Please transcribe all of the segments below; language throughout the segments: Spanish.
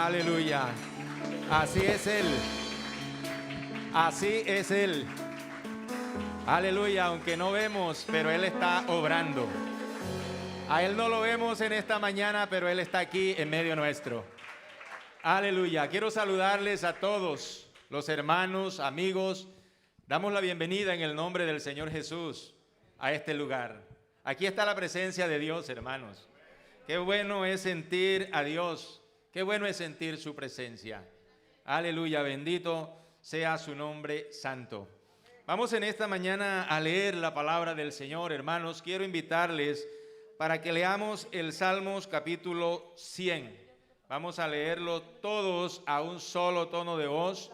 Aleluya. Así es Él. Así es Él. Aleluya, aunque no vemos, pero Él está obrando. A Él no lo vemos en esta mañana, pero Él está aquí en medio nuestro. Aleluya. Quiero saludarles a todos los hermanos, amigos. Damos la bienvenida en el nombre del Señor Jesús a este lugar. Aquí está la presencia de Dios, hermanos. Qué bueno es sentir a Dios. Qué bueno es sentir su presencia. Aleluya, bendito sea su nombre santo. Vamos en esta mañana a leer la palabra del Señor, hermanos. Quiero invitarles para que leamos el Salmos capítulo 100. Vamos a leerlo todos a un solo tono de voz,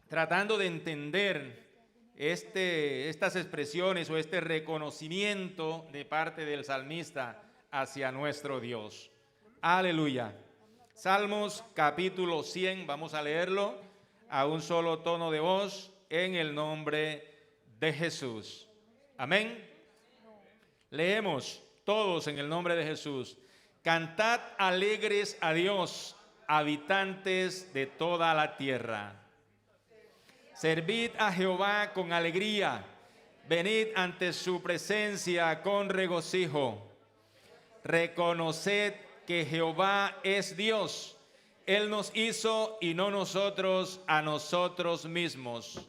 tratando de entender estas expresiones o este reconocimiento de parte del salmista hacia nuestro Dios. Aleluya. Salmos capítulo 100, vamos a leerlo a un solo tono de voz en el nombre de Jesús. Amén. Leemos todos en el nombre de Jesús. Cantad alegres a Dios, habitantes de toda la tierra. Servid a Jehová con alegría, venid ante su presencia con regocijo. Reconoced que Jehová es Dios. Él nos hizo y no nosotros a nosotros mismos.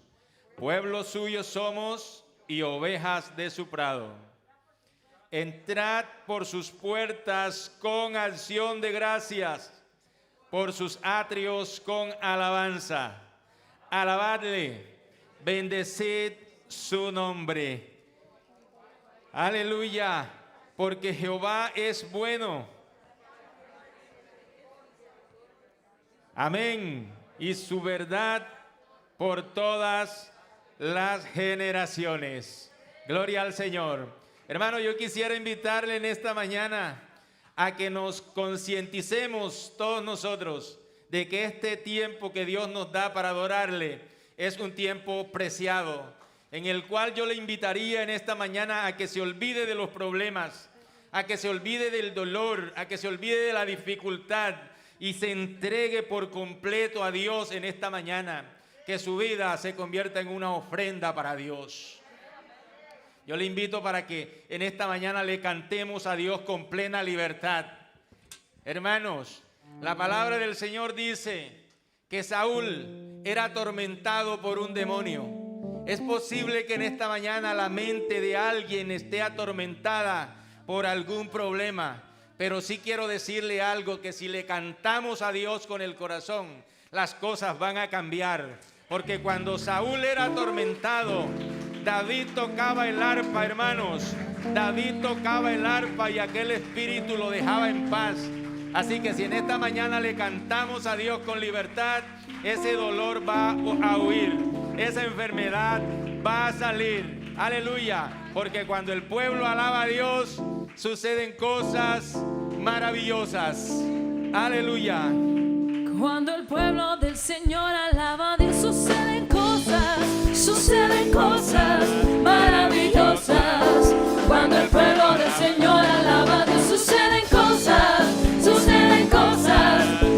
Pueblo suyo somos y ovejas de su prado. Entrad por sus puertas con acción de gracias, por sus atrios con alabanza. Alabadle, bendecid su nombre. Aleluya, porque Jehová es bueno. Amén. Y su verdad por todas las generaciones. Gloria al Señor. Hermano, yo quisiera invitarle en esta mañana a que nos concienticemos todos nosotros de que este tiempo que Dios nos da para adorarle es un tiempo preciado, en el cual yo le invitaría en esta mañana a que se olvide de los problemas, a que se olvide del dolor, a que se olvide de la dificultad y se entregue por completo a Dios en esta mañana, que su vida se convierta en una ofrenda para Dios. Yo le invito para que en esta mañana le cantemos a Dios con plena libertad. Hermanos, la palabra del Señor dice que Saúl era atormentado por un demonio. Es posible que en esta mañana la mente de alguien esté atormentada por algún problema, pero sí quiero decirle algo, que si le cantamos a Dios con el corazón, las cosas van a cambiar. Porque cuando Saúl era atormentado, David tocaba el arpa, hermanos. David tocaba el arpa y aquel espíritu lo dejaba en paz. Así que si en esta mañana le cantamos a Dios con libertad, ese dolor va a huir, esa enfermedad va a salir. Aleluya, porque cuando el pueblo alaba a Dios, suceden cosas maravillosas. Aleluya. Cuando el pueblo del Señor alaba a Dios, suceden cosas maravillosas. Cuando el pueblo del Señor alaba a Dios, suceden cosas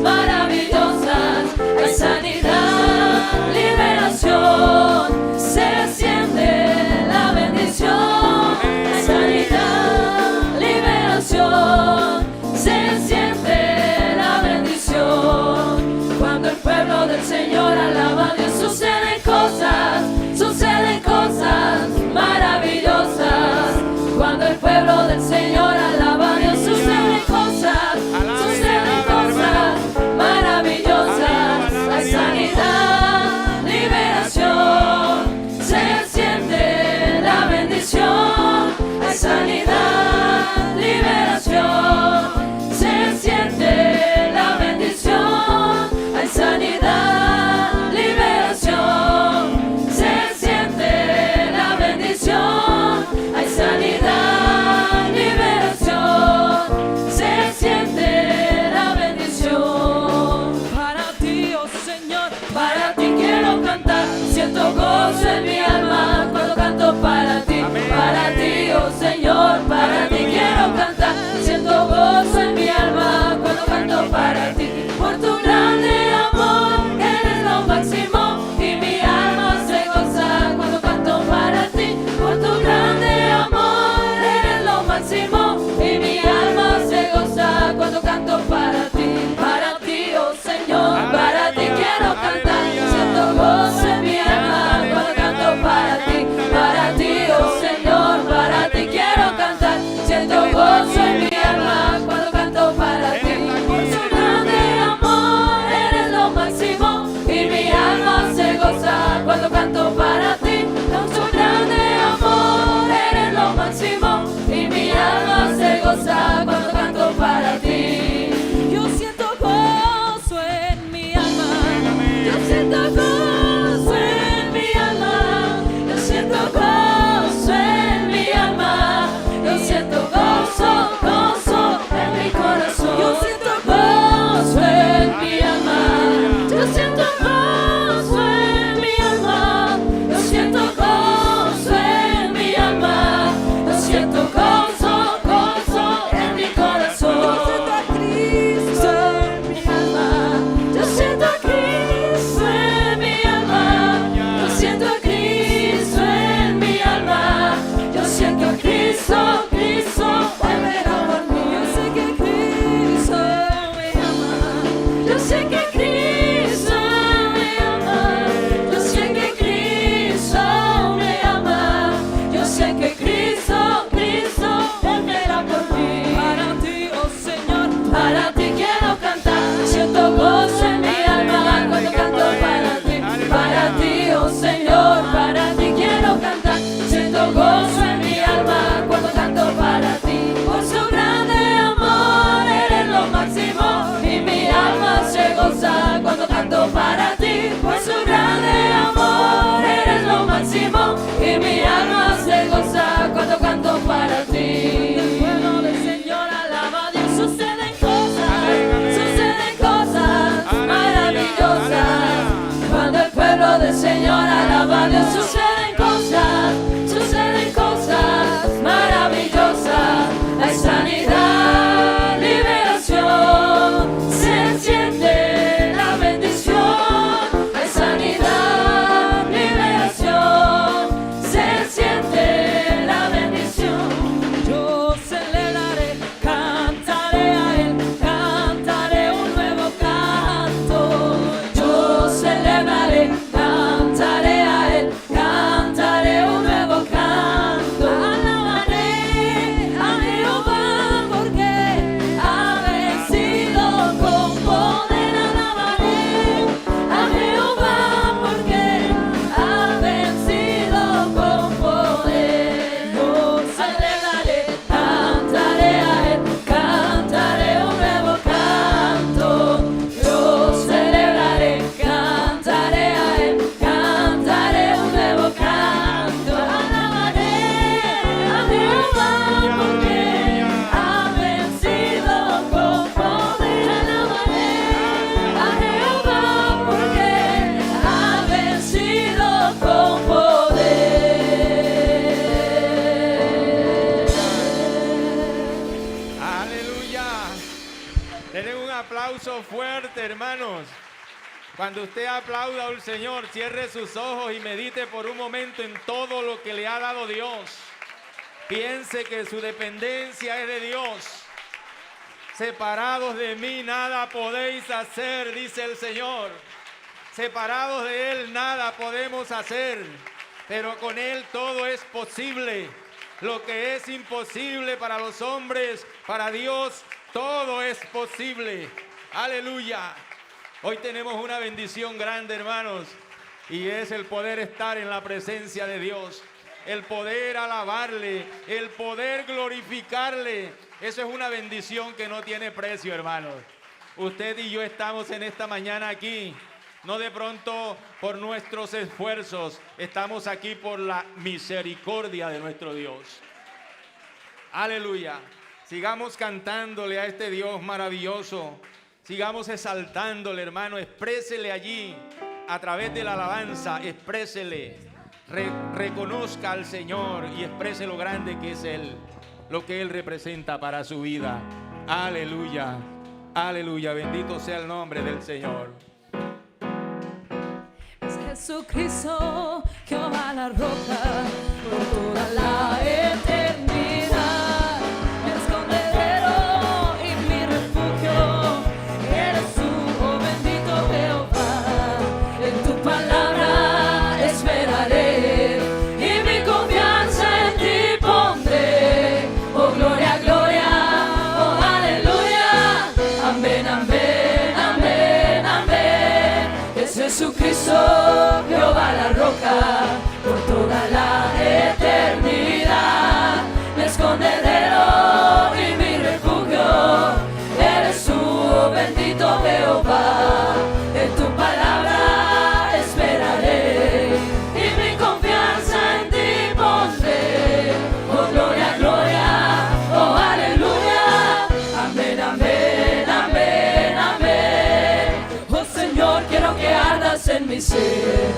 maravillosas. Hay sanidad, liberación, se siente la bendición. Hay sanidad, liberación, se siente la bendición. Cuando el pueblo del Señor alaba a Dios, suceden cosas maravillosas. Cuando el pueblo del Señor alaba a Dios, suceden cosas maravillosas. Hay sanidad, liberación, se siente la bendición. Hay sanidad, liberación, se siente la bendición. Hay sanidad, liberación, se siente la bendición. Hay sanidad, aplauso fuerte, hermanos. Cuando usted aplauda al Señor, cierre sus ojos y medite por un momento en todo lo que le ha dado Dios. Piense que su dependencia es de Dios. Separados de mí nada podéis hacer, dice el Señor. Separados de Él nada podemos hacer, pero con Él todo es posible. Lo que es imposible para los hombres, para Dios todo es posible. Aleluya. Hoy tenemos una bendición grande, hermanos, y es el poder estar en la presencia de Dios, el poder alabarle, el poder glorificarle. Eso es una bendición que no tiene precio, hermanos. Usted y yo estamos en esta mañana aquí, no de pronto por nuestros esfuerzos, estamos aquí por la misericordia de nuestro Dios. Aleluya. Sigamos cantándole a este Dios maravilloso. Sigamos exaltándole, hermano. Exprésele allí a través de la alabanza. Exprésele. Reconozca al Señor y exprese lo grande que es Él, lo que Él representa para su vida. Aleluya. Aleluya. Bendito sea el nombre del Señor. Es Jesucristo, Jehová la roca, por toda la eternidad. Mi escondedero y mi refugio, eres tú, oh bendito Jehová. En tu palabra esperaré y mi confianza en ti pondré. Oh gloria, gloria, oh aleluya. Amén, amén, amén, amén. Es Jesucristo, Jehová la roca, por toda la eternidad. Mi escondedero y mi refugio, eres tú, oh bendito Jehová. En tu palabra esperaré y mi confianza en ti pondré. Oh gloria, gloria, oh aleluya. Amén, amén, amén, amén. Oh Señor, quiero que ardas en mi ser,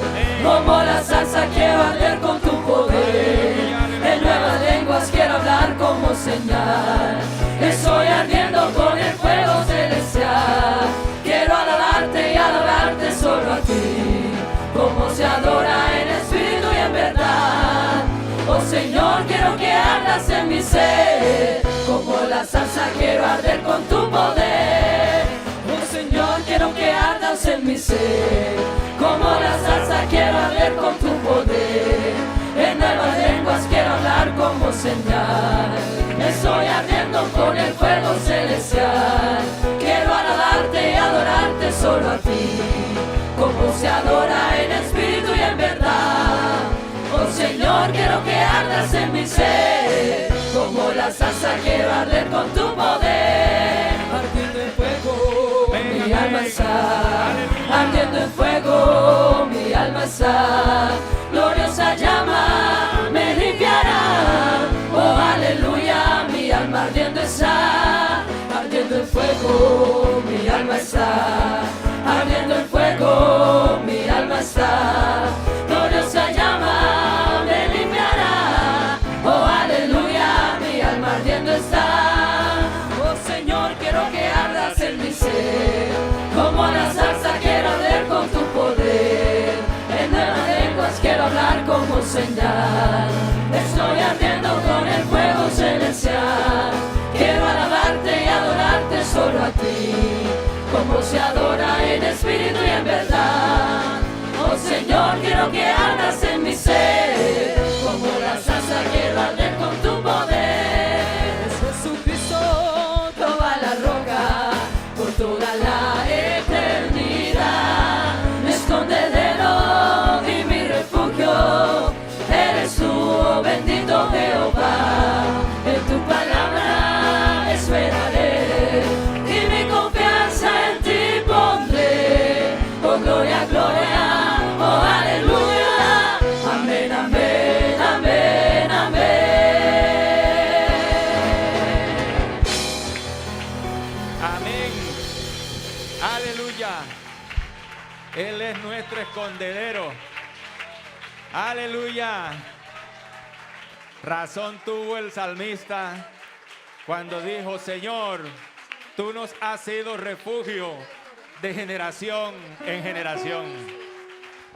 como la salsa quiero arder con tu poder. En nuevas lenguas quiero hablar como señal. Estoy ardiendo con el fuego celestial. Quiero alabarte y adorarte solo a ti, como se adora en espíritu y en verdad. Oh Señor, quiero que ardas en mi ser, como la salsa quiero arder con tu poder. Oh Señor, quiero que ardas en mi ser, como la salsa quiero arder con tu poder. En nuevas lenguas quiero hablar como señal. Estoy ardiendo con el fuego celestial. Quiero alabarte y adorarte solo a ti, como se adora en espíritu y en verdad. Oh Señor, quiero que ardas en mi ser, como la salsa quiero arder con tu poder. Ardiendo en fuego, mi alma está. Ardiendo en fuego, mi alma está. Gloriosa llama me limpiará. Oh aleluya, mi alma ardiendo está. Ardiendo en fuego, mi alma está. Ardiendo en fuego, mi alma está. Gloriosa llama me limpiará. Oh aleluya, mi alma ardiendo está. Oh Señor, quiero que ardas en mi ser, como la salsa quiero arder con tu poder. En nuevas lenguas quiero hablar como señal. Estoy ardiendo con el fuego celestial. Quiero alabarte y adorarte solo a ti, como se adora en espíritu y en verdad. Oh Señor, quiero que ardas en mi ser, como la salsa quiero arder con tu poder. Es Jesucristo, toda la roca, por toda la eternidad. Mi escondedero y mi refugio, eres tú, oh bendito Jehová. En tu palabra esperaré y mi confianza en ti pondré. Oh gloria, gloria, oh aleluya. Amén, amén, amén, amén. Amén. Aleluya. Él es nuestro escondedero. Aleluya. Razón tuvo el salmista cuando dijo: Señor, Tú nos has sido refugio de generación en generación.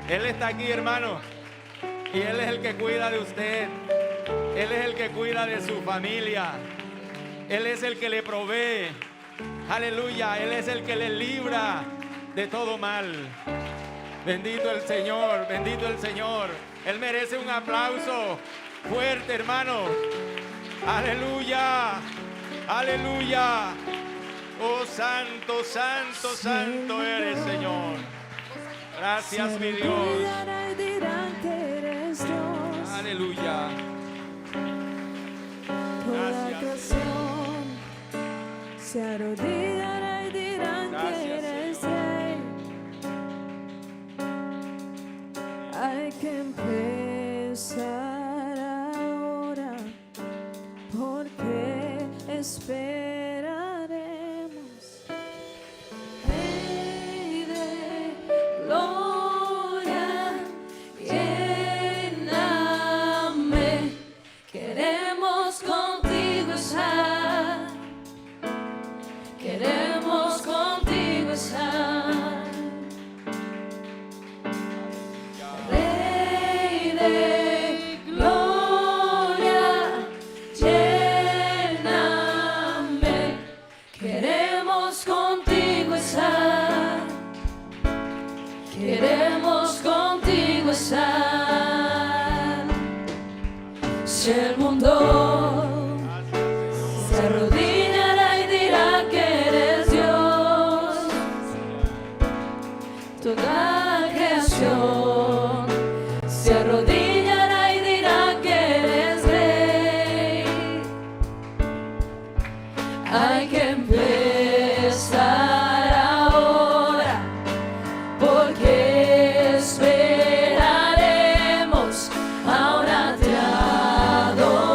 Él está aquí, hermano, y Él es el que cuida de usted. Él es el que cuida de su familia. Él es el que le provee. Aleluya, Él es el que le libra de todo mal. Bendito el Señor, bendito el Señor. Él merece un aplauso fuerte, hermano. Aleluya, aleluya. Oh, santo, santo, santo eres, Señor. Gracias, mi Dios. Aleluya. Gracias. Se arrodillará y dirán que eres rey. Hay que empezar ahora, porque esperaremos. Rey de gloria, lléname. Queremos contigo estar. Queremos contigo estar. Rey de gloria, lléname. Queremos contigo estar. Queremos contigo estar. Si el mundo se arrodillará y dirá que eres Dios, toda creación se arrodillará y dirá que eres rey. Hay que empezar ahora, porque esperaremos. Ahora te adoramos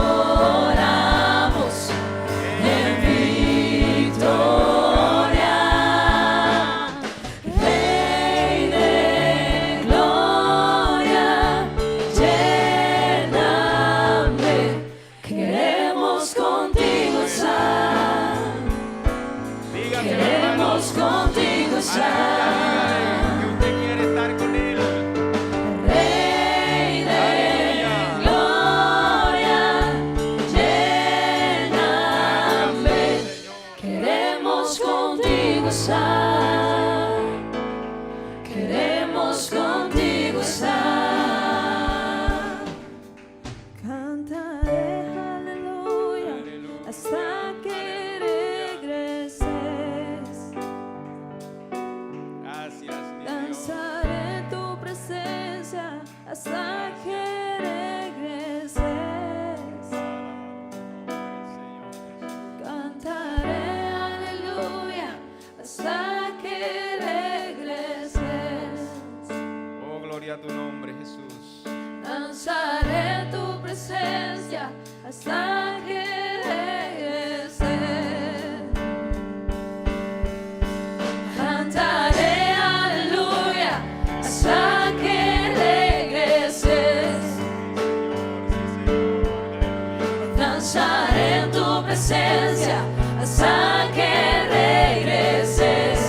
en victoria. Rey de gloria, lléname. Queremos contigo estar. Queremos contigo estar. Que usted quiere estar con Él. Rey de gloria, lléname. Queremos contigo estar. Queremos contigo estar. Cantaré aleluya hasta que regreses. Gracias, mi Dios. Danzaré en tu presencia hasta que regreses. Cantaré aleluya hasta que regreses. Oh, gloria a tu nombre, Jesús. Danzaré en tu presencia hasta que regreses. Cantaré aleluya hasta que regreses. Danzaré en tu presencia hasta que regreses.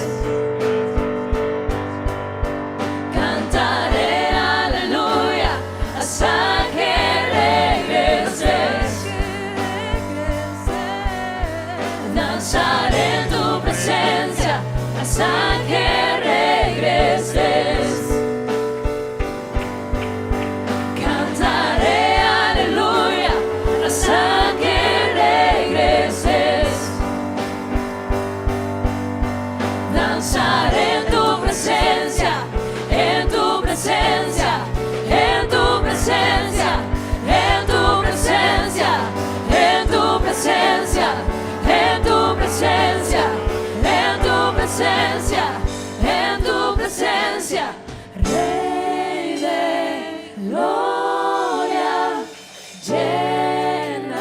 Cantaré aleluya hasta que regreses. Danzaré en tu presencia hasta que regreses. Cantaré aleluya hasta que regreses. Danzaré en tu presencia, en tu presencia, en tu presencia, en tu presencia, en tu presencia, en tu presencia, en tu presencia, en tu presencia. Rey de gloria, lléname.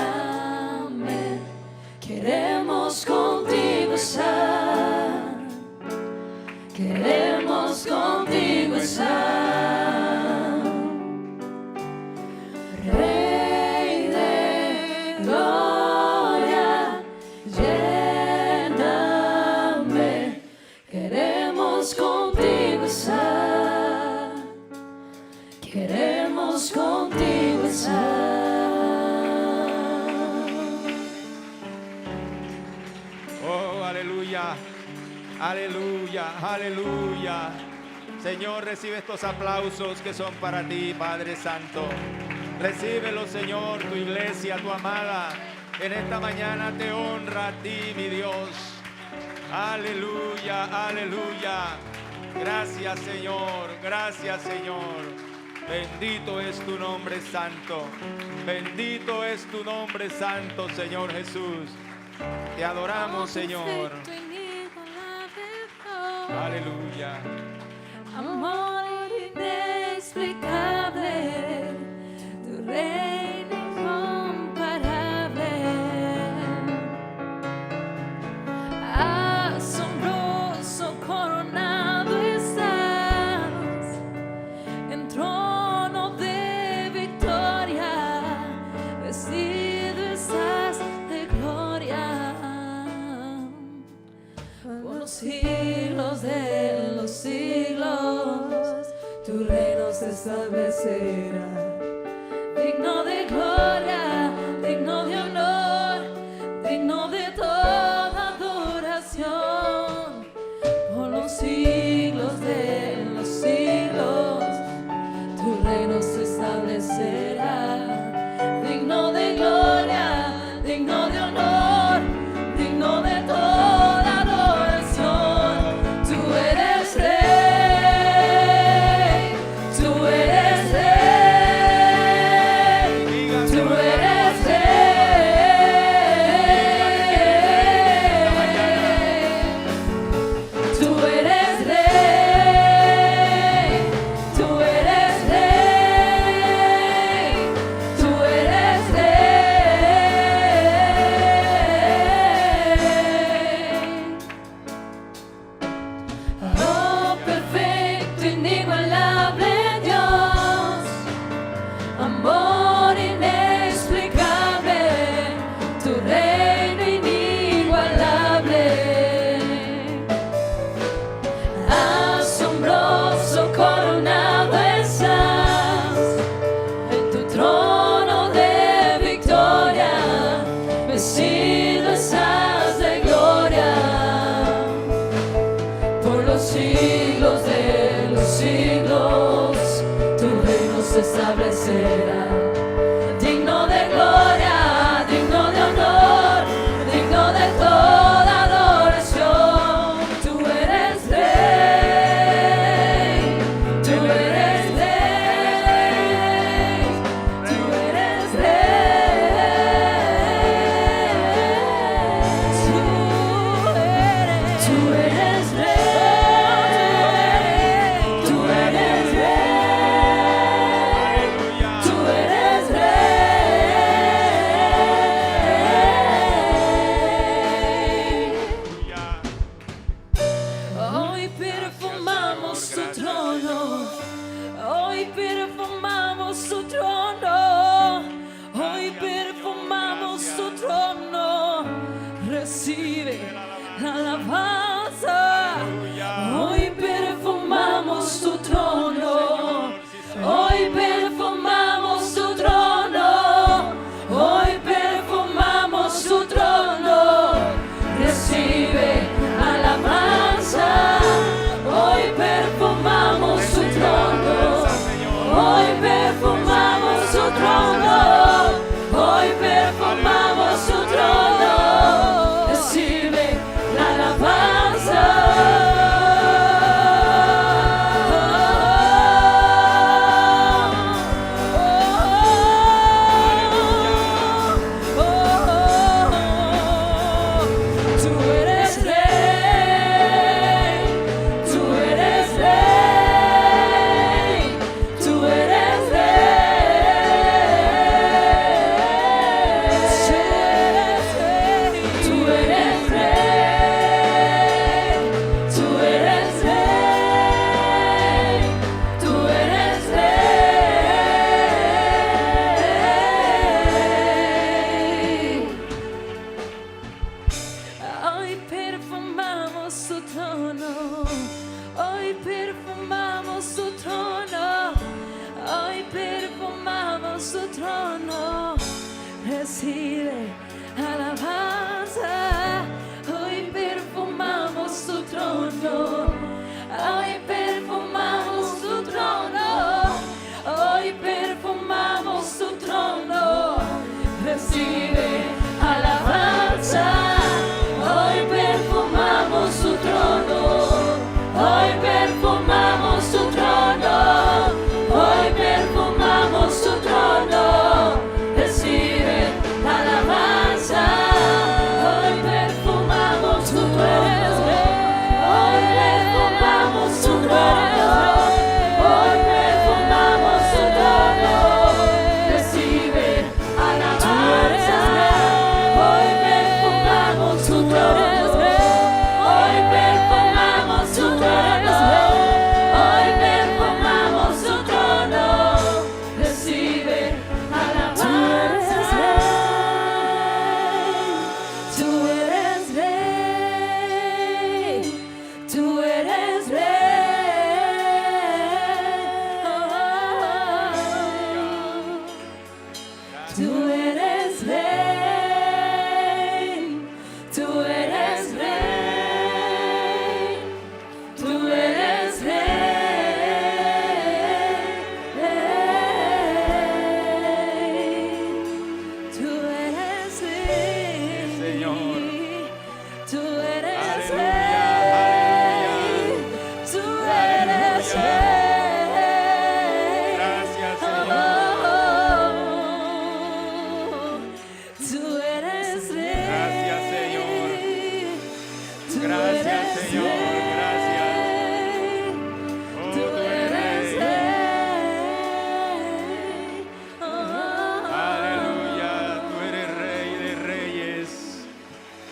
Queremos contigo estar. Queremos contigo estar. Rey de gloria, lléname. aleluya, aleluya, aleluya. Señor, recibe estos aplausos que son para ti, Padre Santo. Recíbelo, Señor, tu iglesia, tu amada. En esta mañana te honra a ti, mi Dios. Aleluya, aleluya. Gracias, Señor, gracias, Señor. Bendito es tu nombre santo. Bendito es tu nombre santo, Señor Jesús. Te adoramos, Señor. Aleluya. Amor inexplicable, tu reino incomparable, asombroso coronado estás, en trono de victoria, vestido estás de gloria, por los siglos de los siglos, tu reino se establecerá. Digno de gloria, digno de honor, digno de toda adoración. Por los siglos de los siglos, tu reino se establecerá. Digno de gloria, digno de honor, digno de toda adoración. Tú eres rey, tú eres rey, tú eres rey, tú eres rey, tú eres rey, tú eres rey. Oh, perfecto, inigualable Dios, amor inexplicable, tu reino inigualable, asombroso coronado estás, en tu trono de victoria, vestido estás de gloria, por los siglos de los siglos, tu reino se establecerá. Digno de gloria, digno de honor, digno de toda adoración. Tú eres rey, tú eres rey, tú eres rey, tú eres rey, tú eres rey, tú eres rey. Hoy perfumamos tu trono, hoy perfumamos tu trono, hoy perfumamos tu trono. Recibe la alabanza. Hoy perfumamos tu trono, hoy perfumamos tu trono, hoy perfumamos tu trono. Recibe alabanza. Hoy perfumamos tu trono, hoy perfumamos tu trono, hoy perfumamos tu trono. Recibe la alabanza.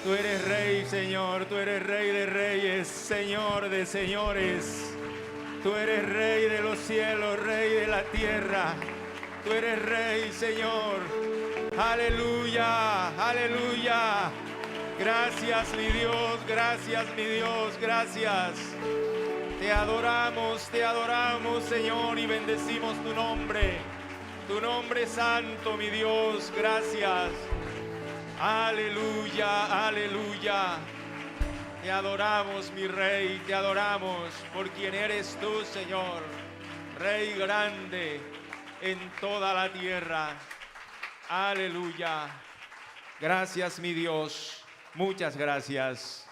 Tú eres Rey, Señor. Tú eres Rey de reyes, Señor de señores. Tú eres Rey de los cielos, Rey de la tierra. Tú eres Rey, Señor. Aleluya, aleluya. Gracias, mi Dios, gracias, mi Dios, gracias. Te adoramos, Señor, y bendecimos tu nombre santo, mi Dios, gracias. Aleluya, aleluya. Te adoramos, mi Rey, te adoramos por quien eres tú, Señor, Rey grande en toda la tierra. Aleluya. Gracias, mi Dios. Muchas gracias.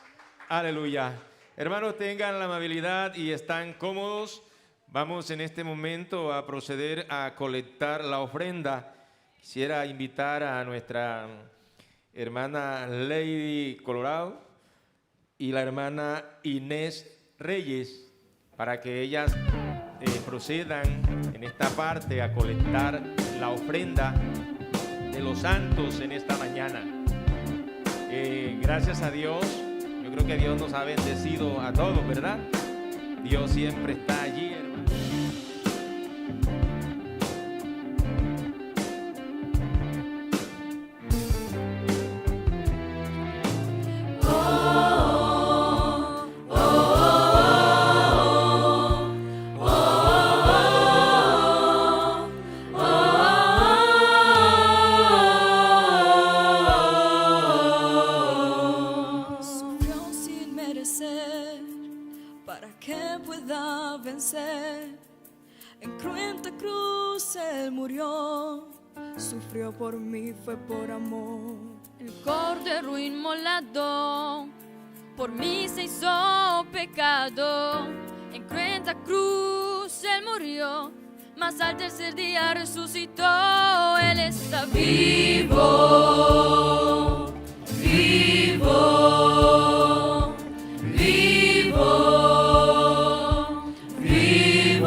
Aleluya. Hermanos, tengan la amabilidad y están cómodos. Vamos en este momento a proceder a colectar la ofrenda. Quisiera invitar a nuestra hermana Lady Colorado y la hermana Inés Reyes para que ellas procedan en esta parte a colectar la ofrenda de los santos en esta mañana. Gracias a Dios, yo creo que Dios nos ha bendecido a todos, ¿verdad? Dios siempre está allí, hermano. Sufrió por mí, fue por amor. El cordero inmolado por mí se hizo pecado. En cruenta cruz él murió, mas al tercer día resucitó. Él está vivo, vivo, vivo, vivo.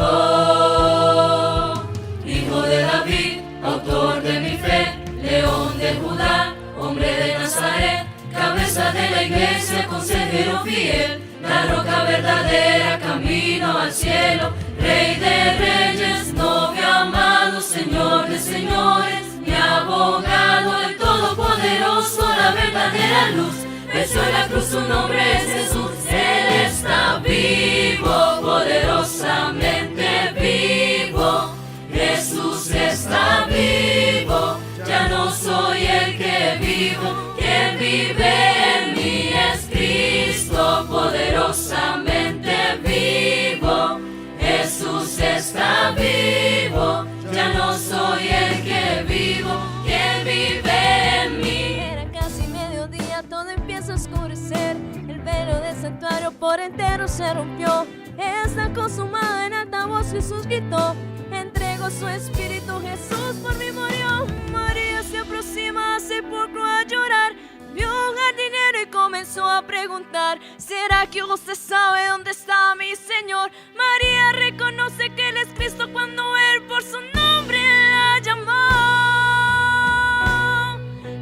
Hijo de David, autor de mi fe, León de Judá, hombre de Nazaret, cabeza de la iglesia, consejero fiel, la roca verdadera, camino al cielo, Rey de reyes, novio amado, Señor de señores, mi abogado, el todopoderoso, la verdadera luz, venció en la cruz, su nombre es Jesús. Él está vivo, poderosamente vivo. Jesús está vivo, ya no soy el que vivo, quien vive en mí es Cristo, poderosamente vivo. Jesús está vivo, ya no soy el que vivo, quien vive en mí. Era casi mediodía, todo empieza a oscurecer, el velo del santuario por entero se rompió. Está consumado, en alta voz Jesús gritó, entregó su espíritu, Jesús por mí murió. María se aproxima al sepulcro a llorar, vio un jardinero y comenzó a preguntar, ¿será que usted sabe dónde está mi Señor? María reconoce que Él es Cristo cuando Él por su nombre la llamó.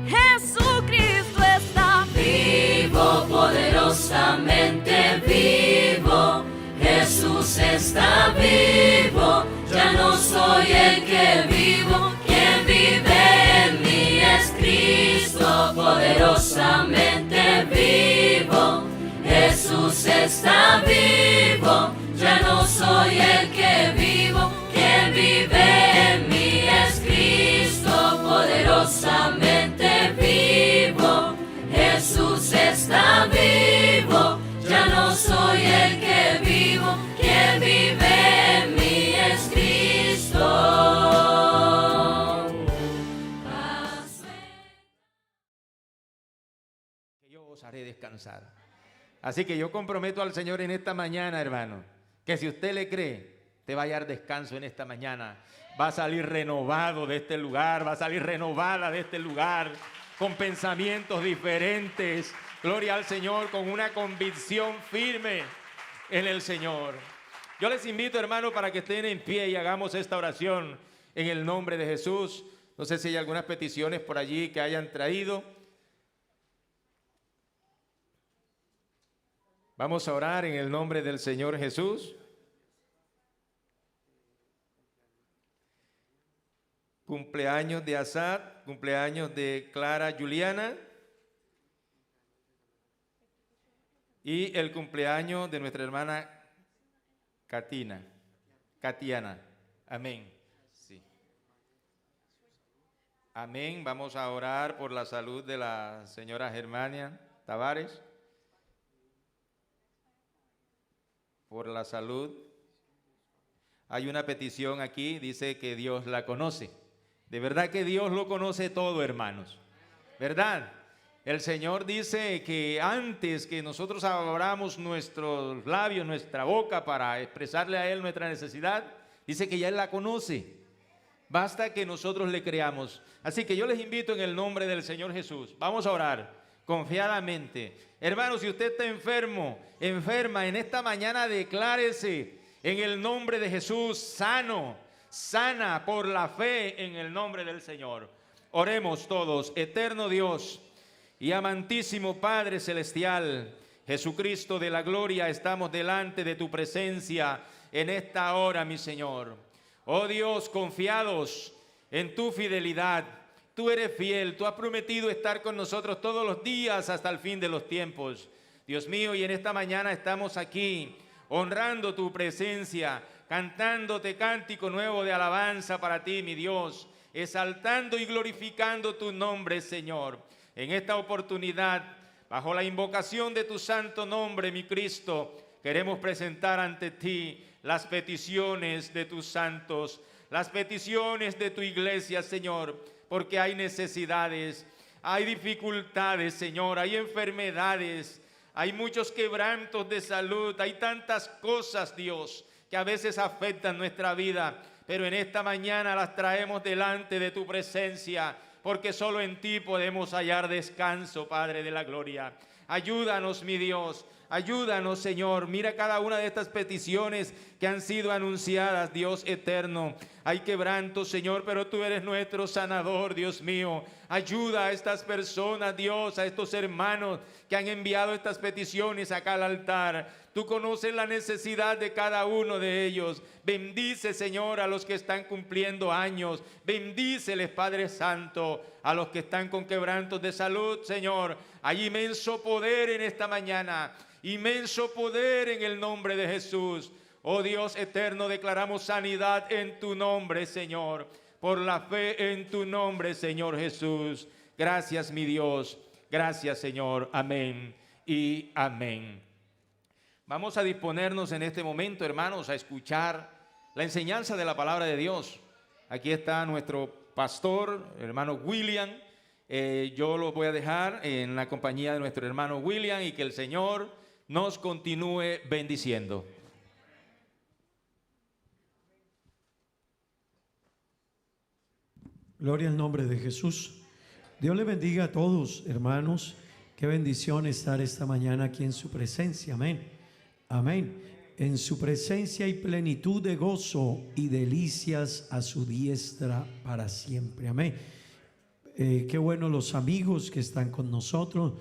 Jesucristo está vivo, poderosamente vivo. Jesús está vivo, ya no soy el que vivo, quien vive en mí es Cristo, poderosamente vivo. Jesús está vivo, ya no soy el que vivo, quien vive en mí es Cristo, poderosamente vivo. Jesús está vivo, ya no soy el que vivo, quien vive en mí es Cristo. Yo os haré descansar. Así que yo comprometo al Señor en esta mañana, hermano, que si usted le cree, te va a dar descanso en esta mañana. Va a salir renovado de este lugar, va a salir renovada de este lugar, con pensamientos diferentes. Gloria al Señor, con una convicción firme en el Señor. Yo les invito, hermano, para que estén en pie y hagamos esta oración en el nombre de Jesús. No sé si hay algunas peticiones por allí que hayan traído. Vamos a orar en el nombre del Señor Jesús. Cumpleaños de Asad, cumpleaños de Clara Juliana y el cumpleaños de nuestra hermana Katiana. Amén. Sí. Amén. Vamos a orar por la salud de la señora Germania Tavares. Por la salud. Hay una petición aquí, dice que Dios la conoce. De verdad que Dios lo conoce todo, hermanos. ¿Verdad? El Señor dice que antes que nosotros abramos nuestros labios, nuestra boca para expresarle a Él nuestra necesidad, dice que ya Él la conoce. Basta que nosotros le creamos. Así que yo les invito en el nombre del Señor Jesús. Vamos a orar confiadamente. Hermanos, si usted está enfermo, enferma, en esta mañana declárese en el nombre de Jesús sano, sana por la fe en el nombre del Señor. Oremos todos. Eterno Dios y amantísimo Padre Celestial, Jesucristo de la gloria, estamos delante de tu presencia en esta hora, mi Señor. Oh Dios, confiados en tu fidelidad. Tú eres fiel, tú has prometido estar con nosotros todos los días hasta el fin de los tiempos. Dios mío, y en esta mañana estamos aquí honrando tu presencia, cantándote cántico nuevo de alabanza para ti, mi Dios, exaltando y glorificando tu nombre, Señor. En esta oportunidad, bajo la invocación de tu santo nombre, mi Cristo, queremos presentar ante ti las peticiones de tus santos, las peticiones de tu iglesia, Señor, porque hay necesidades, hay dificultades, Señor, hay enfermedades, hay muchos quebrantos de salud, hay tantas cosas, Dios, que a veces afectan nuestra vida, pero en esta mañana las traemos delante de tu presencia, porque solo en ti podemos hallar descanso, Padre de la gloria. Ayúdanos, mi Dios, ayúdanos, Señor. Mira cada una de estas peticiones que han sido anunciadas, Dios eterno. Hay quebranto, Señor, pero tú eres nuestro sanador, Dios mío. Ayuda a estas personas, Dios, a estos hermanos que han enviado estas peticiones acá al altar. Tú conoces la necesidad de cada uno de ellos. Bendice, Señor, a los que están cumpliendo años. Bendíceles, Padre Santo, a los que están con quebrantos de salud, Señor. Hay inmenso poder en esta mañana, inmenso poder en el nombre de Jesús. Oh Dios eterno, declaramos sanidad en tu nombre, Señor, por la fe en tu nombre, Señor Jesús. Gracias, mi Dios. Gracias, Señor. Amén y amén. Vamos a disponernos en este momento, hermanos, a escuchar la enseñanza de la palabra de Dios. Aquí está nuestro pastor, hermano William. Yo lo voy a dejar en la compañía de nuestro hermano William y que el Señor nos continúe bendiciendo. Gloria al nombre de Jesús. Dios le bendiga a todos, hermanos. Qué bendición estar esta mañana aquí en su presencia. Amén. Amén. En su presencia hay plenitud de gozo y delicias a su diestra para siempre. Amén. Qué bueno los amigos que están con nosotros.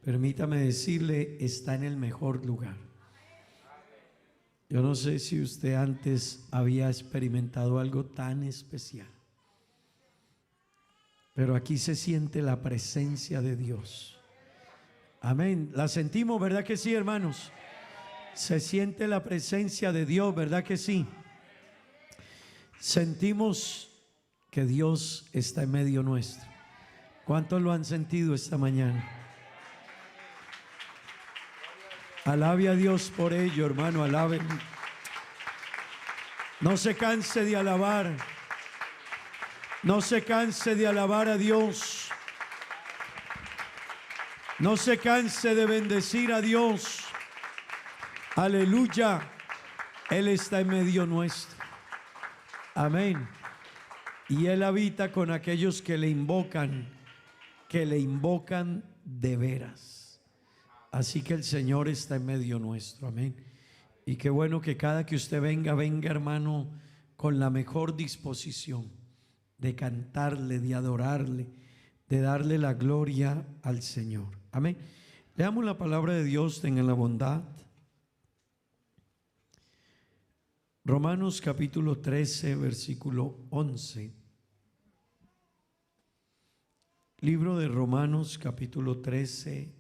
Permítame decirle, está en el mejor lugar. Yo no sé si usted antes había experimentado algo tan especial, pero aquí se siente la presencia de Dios. Amén. La sentimos, ¿verdad que sí, hermanos? Se siente la presencia de Dios, ¿verdad que sí? Sentimos que Dios está en medio nuestro. ¿Cuántos lo han sentido esta mañana? Alabe a Dios por ello, hermano, alabe. No se canse de alabar. No se canse de alabar a Dios. No se canse de bendecir a Dios. Aleluya. Él está en medio nuestro. Amén. Y Él habita con aquellos que le invocan de veras. Así que el Señor está en medio nuestro. Amén. Y qué bueno que cada que usted venga, hermano, con la mejor disposición de cantarle, de adorarle, de darle la gloria al Señor. Amén. Leamos la palabra de Dios. Tengan la bondad Romanos capítulo 13, versículo 11. Libro de Romanos capítulo 13,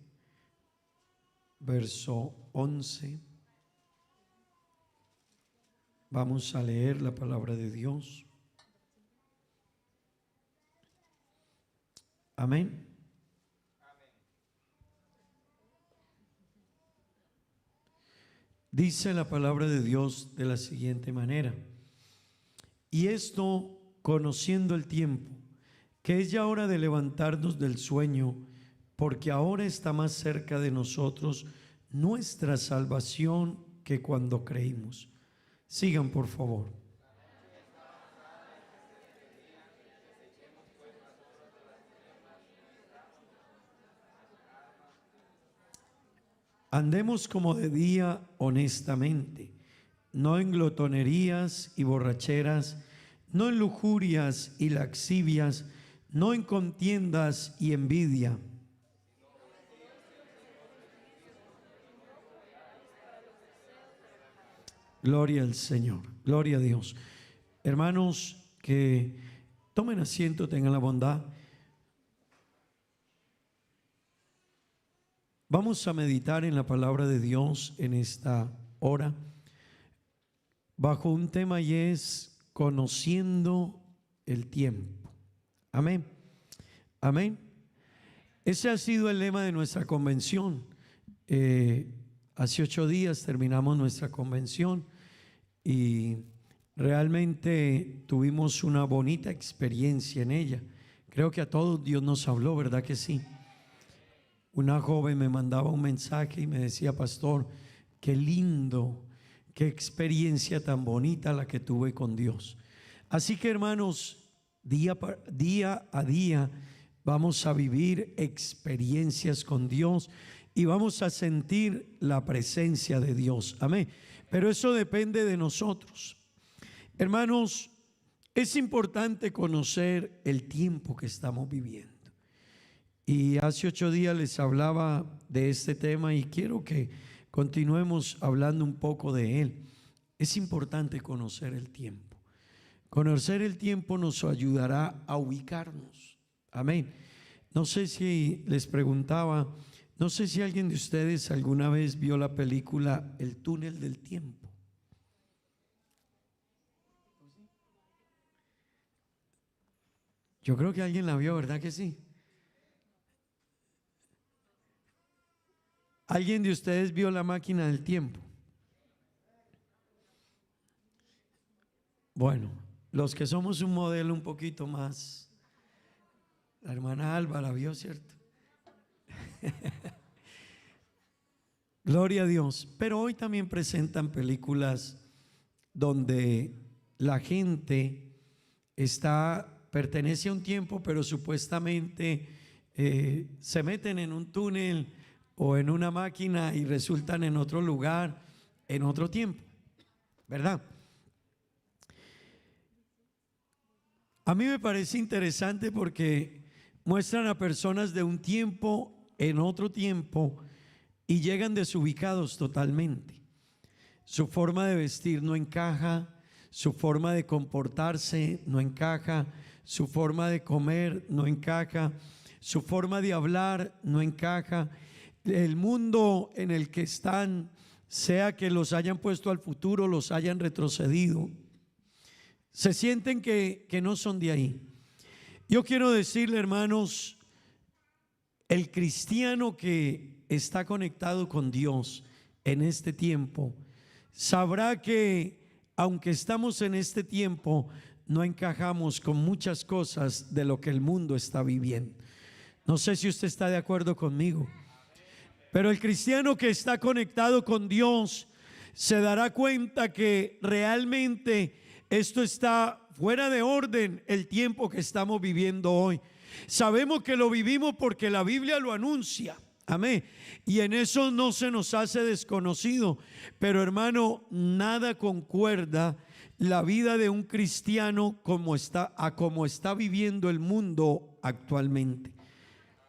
verso 11. Vamos a leer la palabra de Dios. Amén. Dice la palabra de Dios de la siguiente manera: y esto conociendo el tiempo, que es ya hora de levantarnos del sueño, porque ahora está más cerca de nosotros nuestra salvación que cuando creímos. Sigan, por favor. Andemos como de día honestamente, no en glotonerías y borracheras, no en lujurias y laxivias, no en contiendas y envidia. Gloria al Señor, gloria a Dios. Hermanos, que tomen asiento, tengan la bondad. Vamos a meditar en la palabra de Dios en esta hora bajo un tema, y es conociendo el tiempo. Amén. Amén. Ese ha sido el lema de nuestra convención. Hace 8 días terminamos nuestra convención y realmente tuvimos una bonita experiencia en ella. Creo que a todos Dios nos habló, ¿verdad que sí? Una joven me mandaba un mensaje y me decía: pastor, qué lindo, qué experiencia tan bonita la que tuve con Dios. Así que, hermanos, día a día vamos a vivir experiencias con Dios y vamos a sentir la presencia de Dios. Amén. Pero eso depende de nosotros. Hermanos, es importante conocer el tiempo que estamos viviendo. Y hace 8 días les hablaba de este tema y quiero que continuemos hablando un poco de él. Es importante conocer el tiempo. Conocer el tiempo nos ayudará a ubicarnos. Amén. No sé si les preguntaba, no sé si alguien de ustedes alguna vez vio la película El túnel del tiempo. Yo creo que alguien la vio, ¿verdad que sí? ¿Alguien de ustedes vio La máquina del tiempo? Bueno, los que somos un modelo un poquito más, la hermana Alba la vio, ¿cierto? Gloria a Dios. Pero hoy también presentan películas donde la gente pertenece a un tiempo, pero supuestamente se meten en un túnel o en una máquina y resultan en otro lugar, en otro tiempo, ¿verdad? A mí me parece interesante porque muestran a personas de un tiempo en otro tiempo y llegan desubicados totalmente. Su forma de vestir no encaja, su forma de comportarse no encaja, su forma de comer no encaja, su forma de hablar no encaja. El mundo en el que están, sea que los hayan puesto al futuro, los hayan retrocedido, se sienten que no son de ahí. Yo quiero decirle, hermanos, el cristiano que está conectado con Dios en este tiempo sabrá que aunque estamos en este tiempo, no encajamos con muchas cosas de lo que el mundo está viviendo. No sé si usted está de acuerdo conmigo, pero el cristiano que está conectado con Dios se dará cuenta que realmente esto está fuera de orden, el tiempo que estamos viviendo hoy. Sabemos que lo vivimos porque la Biblia lo anuncia. Amén. Y en eso no se nos hace desconocido. Pero, hermano, nada concuerda la vida de un cristiano como está viviendo el mundo actualmente.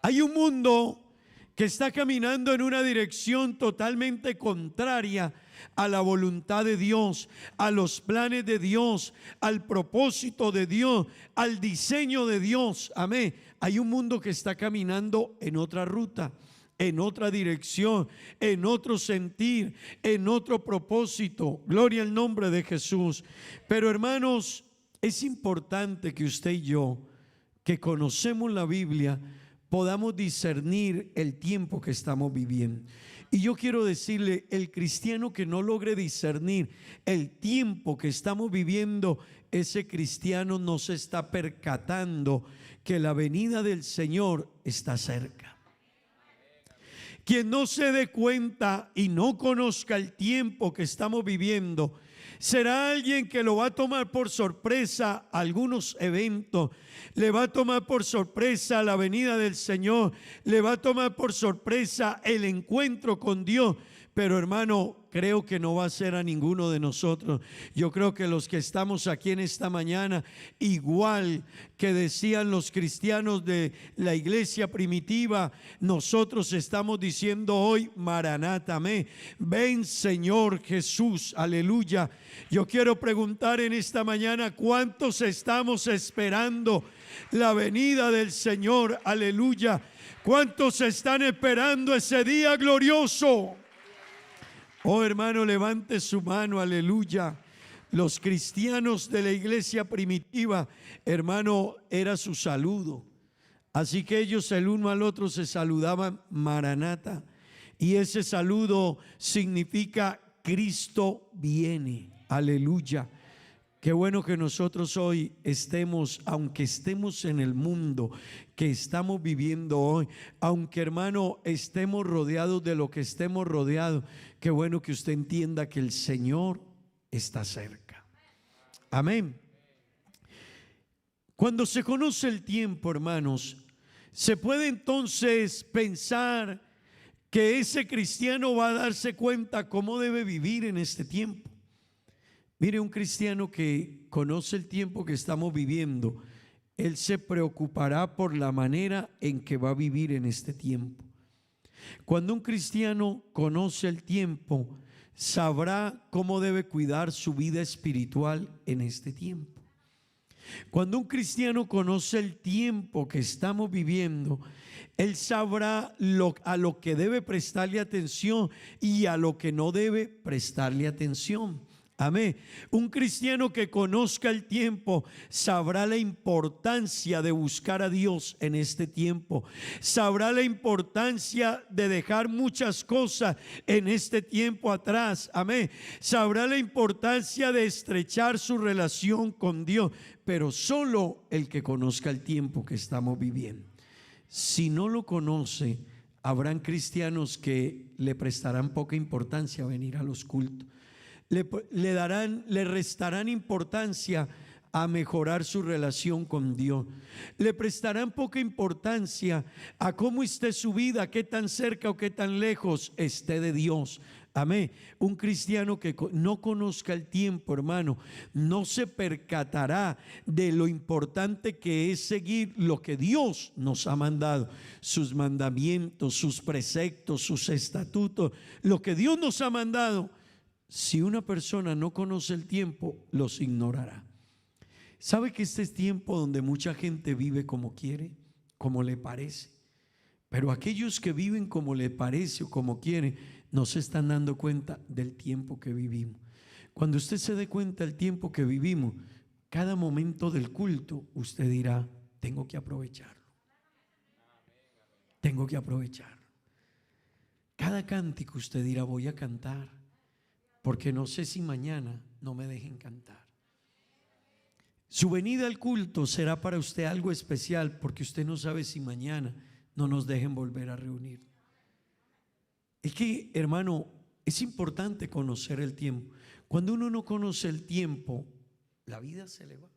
Hay un mundo que está caminando en una dirección totalmente contraria a la voluntad de Dios, a los planes de Dios, al propósito de Dios, al diseño de Dios. Amén. Hay un mundo que está caminando en otra ruta, en otra dirección, en otro sentir, en otro propósito. Gloria al nombre de Jesús. Pero hermanos, es importante que usted y yo, que conocemos la Biblia, podamos discernir el tiempo que estamos viviendo. Y yo quiero decirle, el cristiano que no logre discernir el tiempo que estamos viviendo, ese cristiano no se está percatando que la venida del Señor está cerca. Quien no se dé cuenta y no conozca el tiempo que estamos viviendo, será alguien que lo va a tomar por sorpresa algunos eventos, le va a tomar por sorpresa la venida del Señor, le va a tomar por sorpresa el encuentro con Dios. Pero hermano, creo que no va a ser a ninguno de nosotros. Yo creo que los que estamos aquí en esta mañana, igual que decían los cristianos de la iglesia primitiva, nosotros estamos diciendo hoy, Maranata, amén. Ven Señor Jesús, aleluya. Yo quiero preguntar en esta mañana, ¿cuántos estamos esperando la venida del Señor? Aleluya. ¿Cuántos están esperando ese día glorioso? Oh hermano, levante su mano, aleluya. Los cristianos de la iglesia primitiva, hermano, era su saludo. Así que ellos el uno al otro se saludaban Maranata. Y ese saludo significa Cristo viene, aleluya. Qué bueno que nosotros hoy estemos, aunque estemos en el mundo que estamos viviendo hoy, aunque hermano estemos rodeados de lo que estemos rodeados, qué bueno que usted entienda que el Señor está cerca. Amén. Cuando se conoce el tiempo, hermanos, se puede entonces pensar que ese cristiano va a darse cuenta cómo debe vivir en este tiempo. Mire, un cristiano que conoce el tiempo que estamos viviendo, él se preocupará por la manera en que va a vivir en este tiempo. Cuando un cristiano conoce el tiempo, sabrá cómo debe cuidar su vida espiritual en este tiempo. Cuando un cristiano conoce el tiempo que estamos viviendo, él sabrá a lo que debe prestarle atención y a lo que no debe prestarle atención. Amén. Un cristiano que conozca el tiempo sabrá la importancia de buscar a Dios en este tiempo. Sabrá la importancia de dejar muchas cosas en este tiempo atrás. Amén. Sabrá la importancia de estrechar su relación con Dios. Pero solo el que conozca el tiempo que estamos viviendo. Si no lo conoce, habrán cristianos que le prestarán poca importancia a venir a los cultos. Le restarán importancia a mejorar su relación con Dios. Le prestarán poca importancia a cómo esté su vida, qué tan cerca o qué tan lejos esté de Dios. Amén. Un cristiano que no conozca el tiempo, hermano, no se percatará de lo importante que es seguir lo que Dios nos ha mandado, sus mandamientos, sus preceptos, sus estatutos, lo que Dios nos ha mandado. Si una persona no conoce el tiempo, los ignorará. ¿Sabe que este es tiempo donde mucha gente vive como quiere, como le parece? Pero aquellos que viven como le parece o como quieren, no se están dando cuenta del tiempo que vivimos. Cuando usted se dé cuenta del tiempo que vivimos, cada momento del culto, usted dirá, tengo que aprovecharlo. Tengo que aprovecharlo. Cada cántico usted dirá, voy a cantar. Porque no sé si mañana no me dejen cantar. Su venida al culto será para usted algo especial, porque usted no sabe si mañana no nos dejen volver a reunir. Es que, hermano, es importante conocer el tiempo. Cuando uno no conoce el tiempo, la vida se le va.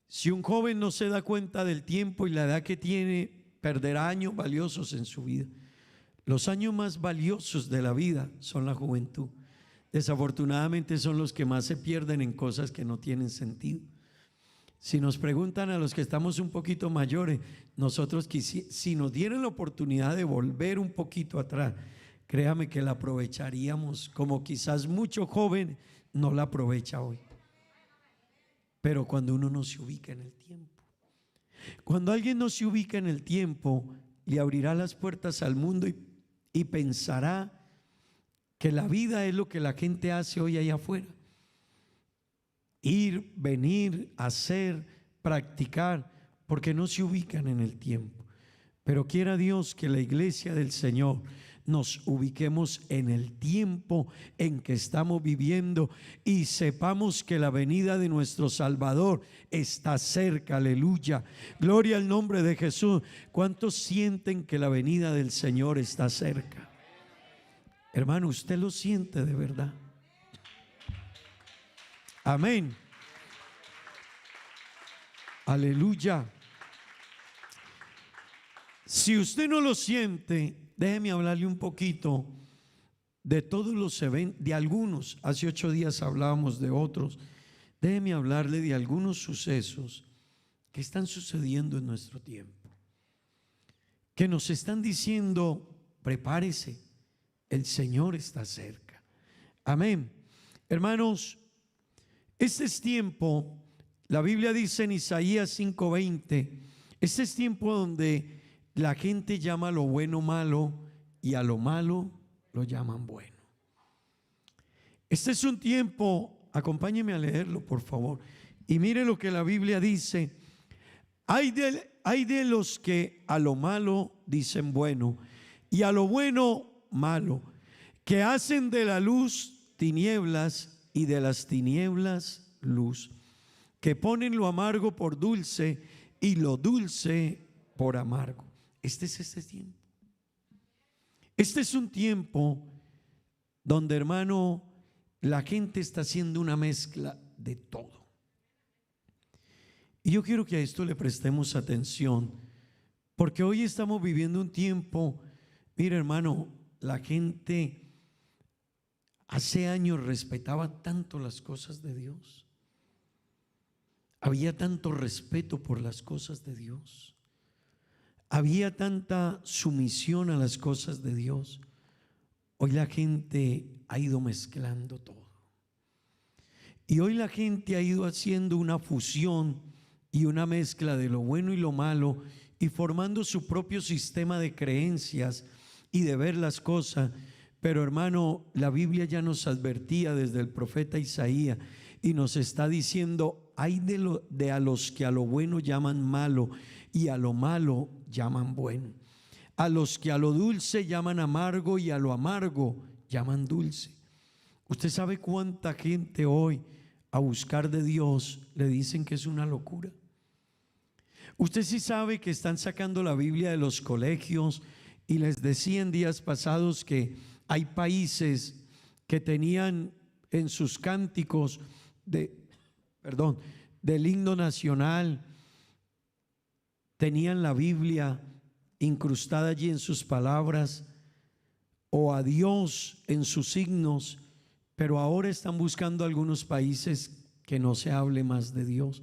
Si un joven no se da cuenta del tiempo y la edad que tiene, perderá años valiosos en su vida. Los años más valiosos de la vida son la juventud. Desafortunadamente son los que más se pierden en cosas que no tienen sentido. Si nos preguntan a los que estamos un poquito mayores, nosotros si nos dieran la oportunidad de volver un poquito atrás, créame que la aprovecharíamos como quizás mucho joven no la aprovecha hoy. Pero cuando uno no se ubica en el tiempo, cuando alguien no se ubica en el tiempo, le abrirá las puertas al mundo y pensará que la vida es lo que la gente hace hoy allá afuera. Ir, venir, hacer, practicar, porque no se ubican en el tiempo. Pero quiera Dios que la iglesia del Señor nos ubiquemos en el tiempo en que estamos viviendo y sepamos que la venida de nuestro Salvador está cerca. Aleluya, gloria al nombre de Jesús. ¿Cuántos sienten que la venida del Señor está cerca? Hermano, usted lo siente de verdad. Amén. Aleluya. Si usted no lo siente, déjeme hablarle un poquito de todos los eventos, de algunos. Hace 8 días hablábamos de otros. Déjeme hablarle de algunos sucesos que están sucediendo en nuestro tiempo, que nos están diciendo: prepárese, el Señor está cerca. Amén. Hermanos, este es tiempo, la Biblia dice en Isaías 5:20, este es tiempo donde la gente llama a lo bueno malo y a lo malo lo llaman bueno. Este es un tiempo, acompáñeme a leerlo por favor, y mire lo que la Biblia dice: hay de los que a lo malo dicen bueno y a lo bueno malo, que hacen de la luz tinieblas y de las tinieblas luz, que ponen lo amargo por dulce y lo dulce por amargo. Este es este tiempo. Este es un tiempo donde, hermano, la gente está haciendo una mezcla de todo. Y yo quiero que a esto le prestemos atención, porque hoy estamos viviendo un tiempo, mira hermano, la gente hace años respetaba tanto las cosas de Dios. Había tanto respeto por las cosas de Dios. Había tanta sumisión a las cosas de Dios. Hoy la gente ha ido mezclando todo. Y hoy la gente ha ido haciendo una fusión y una mezcla de lo bueno y lo malo, y formando su propio sistema de creencias y de ver las cosas. Pero hermano, la Biblia ya nos advertía desde el profeta Isaías y nos está diciendo: hay de a los que a lo bueno llaman malo y a lo malo llaman bueno, a los que a lo dulce llaman amargo y a lo amargo llaman dulce. Usted sabe cuánta gente hoy a buscar de Dios le dicen que es una locura. Usted sí sabe que están sacando la Biblia de los colegios, y les decía en días pasados que hay países que tenían en sus cánticos del himno nacional, tenían la Biblia incrustada allí en sus palabras, o a Dios en sus signos. Pero ahora están buscando algunos países que no se hable más de Dios,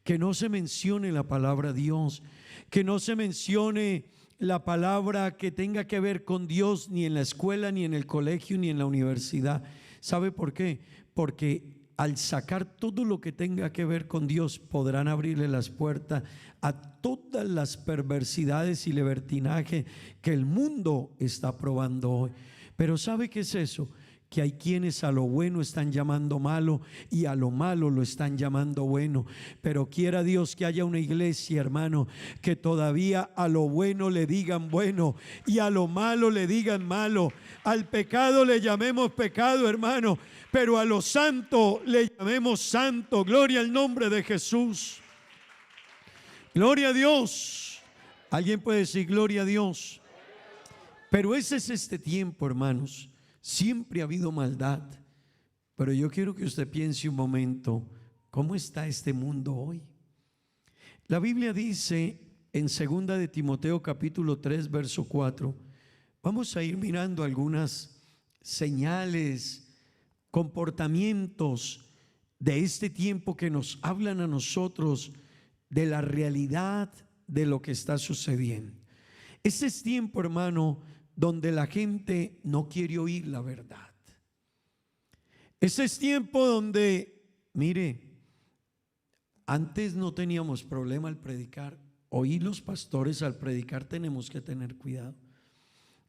que no se mencione la palabra Dios, que no se mencione la palabra que tenga que ver con Dios, ni en la escuela, ni en el colegio, ni en la universidad. ¿Sabe por qué? Porque al sacar todo lo que tenga que ver con Dios, podrán abrirle las puertas a todas las perversidades y libertinaje que el mundo está probando hoy. Pero ¿sabe qué es eso? Que hay quienes a lo bueno están llamando malo y a lo malo lo están llamando bueno. Pero quiera Dios que haya una iglesia, hermano, que todavía a lo bueno le digan bueno y a lo malo le digan malo. Al pecado le llamemos pecado, hermano, pero a lo santo le llamemos santo. Gloria al nombre de Jesús. Gloria a Dios. Alguien puede decir gloria a Dios. Pero ese es este tiempo, hermanos. Siempre ha habido maldad, pero yo quiero que usted piense un momento: ¿cómo está este mundo hoy? La Biblia dice en 2 de Timoteo capítulo 3 verso 4, vamos a ir mirando algunas señales, comportamientos de este tiempo que nos hablan a nosotros de la realidad de lo que está sucediendo. Este es tiempo, hermano, donde la gente no quiere oír la verdad. Este es tiempo donde, mire, antes no teníamos problema al predicar. Hoy los pastores al predicar tenemos que tener cuidado.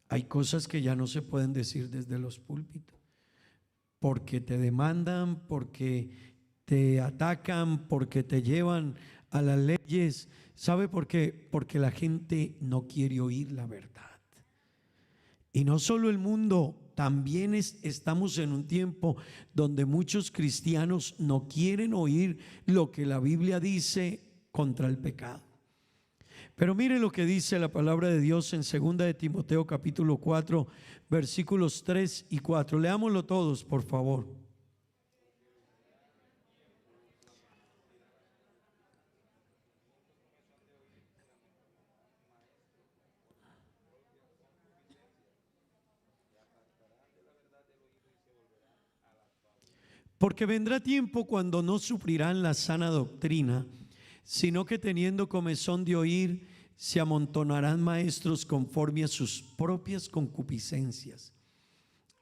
Hay cosas que ya no se pueden decir desde los púlpitos, porque te demandan, porque te atacan, porque te llevan a las leyes. ¿Sabe por qué? Porque la gente no quiere oír la verdad. Y no solo el mundo, también estamos en un tiempo donde muchos cristianos no quieren oír lo que la Biblia dice contra el pecado. Pero mire lo que dice la palabra de Dios en 2 de Timoteo capítulo 4 versículos 3 y 4. Leámoslo todos, por favor. Porque vendrá tiempo cuando no sufrirán la sana doctrina, sino que teniendo comezón de oír, se amontonarán maestros conforme a sus propias concupiscencias.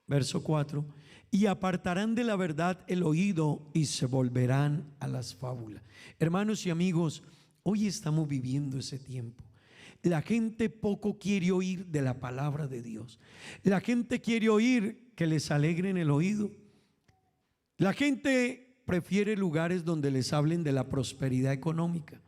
Verso 4. Y apartarán de la verdad el oído y se volverán a las fábulas. Hermanos y amigos, hoy estamos viviendo ese tiempo. La gente poco quiere oír de la palabra de Dios. La gente quiere oír que les alegren el oído. La gente prefiere lugares donde les hablen de la prosperidad económica.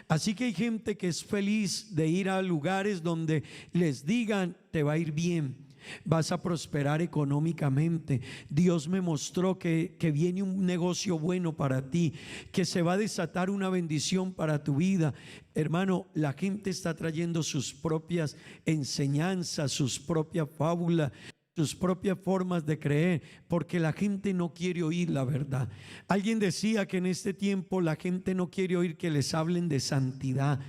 Así que hay gente que es feliz de ir a lugares donde les digan: te va a ir bien, vas a prosperar económicamente. Dios me mostró que viene un negocio bueno para ti, que se va a desatar una bendición para tu vida. Hermano, la gente está trayendo sus propias enseñanzas, sus propias fábulas, sus propias formas de creer, porque la gente no quiere oír la verdad. Alguien decía que en este tiempo la gente no quiere oír que les hablen de santidad.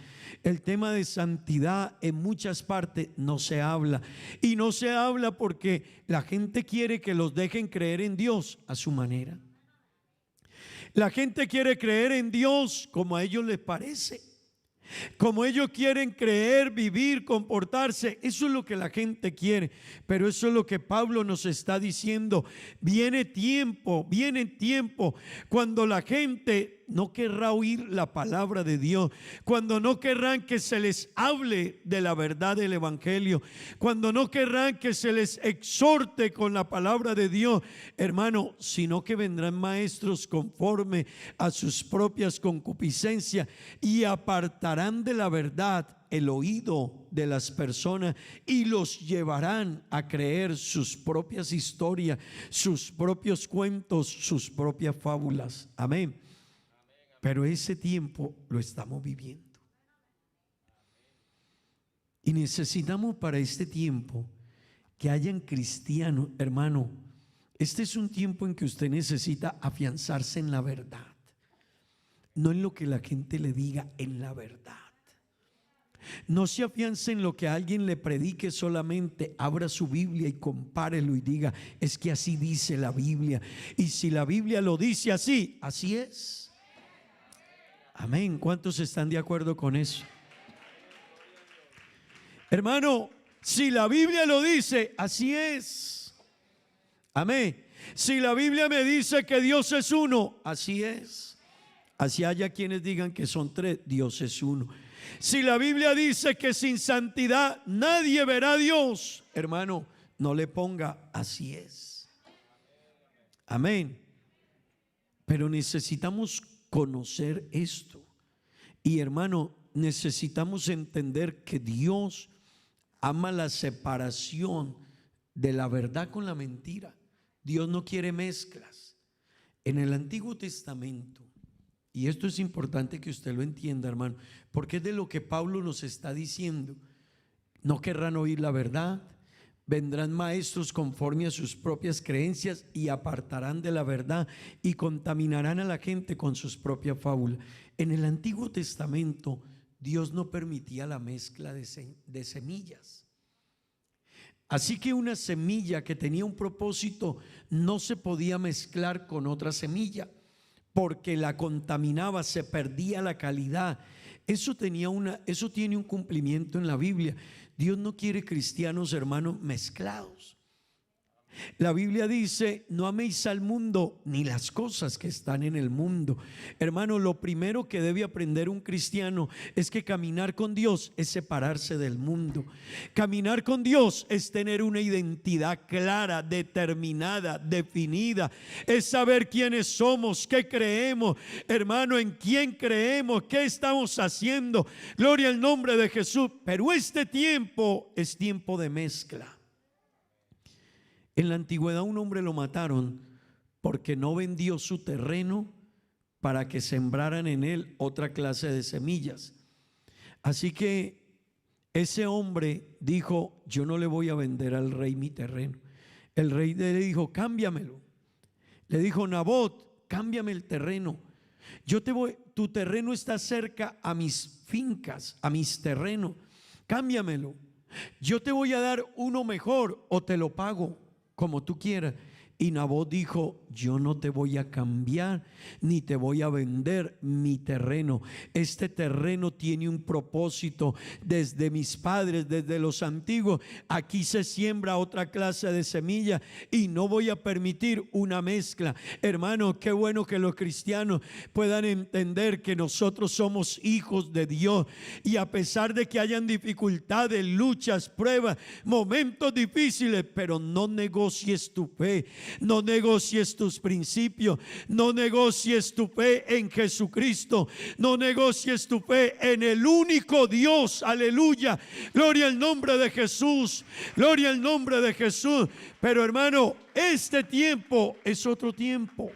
El tema de santidad en muchas partes no se habla, y no se habla porque la gente quiere que los dejen creer en Dios a su manera. La gente quiere creer en Dios como a ellos les parece, como ellos quieren creer, vivir, comportarse. Eso es lo que la gente quiere. Pero eso es lo que Pablo nos está diciendo. Viene tiempo cuando la gente no querrá oír la palabra de Dios, cuando no querrán que se les hable de la verdad del evangelio, cuando no querrán que se les exhorte con la palabra de Dios, hermano, sino que vendrán maestros conforme a sus propias concupiscencias y apartarán de la verdad el oído de las personas y los llevarán a creer sus propias historias, sus propios cuentos, sus propias fábulas. Amén. Pero ese tiempo lo estamos viviendo. Y necesitamos para este tiempo que hayan cristianos, hermano. Este es un tiempo en que usted necesita afianzarse en la verdad, no en lo que la gente le diga, en la verdad. No se afiance en lo que alguien le predique solamente. Abra su Biblia y compárelo y diga: es que así dice la Biblia, y si la Biblia lo dice así, así es. Amén. ¿Cuántos están de acuerdo con eso? Hermano, si la Biblia lo dice, así es. Amén. Si la Biblia me dice que Dios es uno, así es. Así haya quienes digan que son tres, Dios es uno. Si la Biblia dice que sin santidad nadie verá a Dios, hermano, no le ponga así es. Amén. Pero necesitamos conocer esto. Y hermano, necesitamos entender que Dios ama la separación de la verdad con la mentira. Dios no quiere mezclas. En el Antiguo Testamento, y esto es importante que usted lo entienda, hermano, porque es de lo que Pablo nos está diciendo. No querrán oír la verdad, vendrán maestros conforme a sus propias creencias y apartarán de la verdad y contaminarán a la gente con sus propias fábulas. En el Antiguo Testamento Dios no permitía la mezcla de semillas. Así que una semilla que tenía un propósito no se podía mezclar con otra semilla. porque la contaminaba, se perdía la calidad. Eso tiene un cumplimiento en la Biblia. Dios no quiere cristianos, hermanos, mezclados. La Biblia dice: no améis al mundo ni las cosas que están en el mundo. Hermano, lo primero que debe aprender un cristiano es que caminar con Dios es separarse del mundo. Caminar con Dios es tener una identidad clara, determinada, definida. Es saber quiénes somos, qué creemos, hermano, en quién creemos, qué estamos haciendo. Gloria al nombre de Jesús. Pero este tiempo es tiempo de mezcla. En la antigüedad un hombre lo mataron porque no vendió su terreno para que sembraran en él otra clase de semillas. Así que ese hombre dijo: yo no le voy a vender al rey mi terreno. El rey le dijo: cámbiamelo. Le dijo: Nabot, cámbiame el terreno. Tu terreno está cerca a mis fincas, a mis terrenos. Cámbiamelo. Yo te voy a dar uno mejor o te lo pago como tú quieras. Y Nabot dijo: yo no te voy a cambiar ni te voy a vender mi terreno. Este terreno tiene un propósito desde mis padres, desde los antiguos. Aquí se siembra otra clase de semilla y no voy a permitir una mezcla. Hermano, qué bueno que los cristianos puedan entender que nosotros somos hijos de Dios, y a pesar de que hayan dificultades, luchas, pruebas, momentos difíciles, pero no negocies tu fe. No negocies tus principios, no negocies tu fe en Jesucristo, no negocies tu fe en el único Dios. Aleluya, gloria al nombre de Jesús, gloria al nombre de Jesús. Pero hermano, este tiempo es otro tiempo.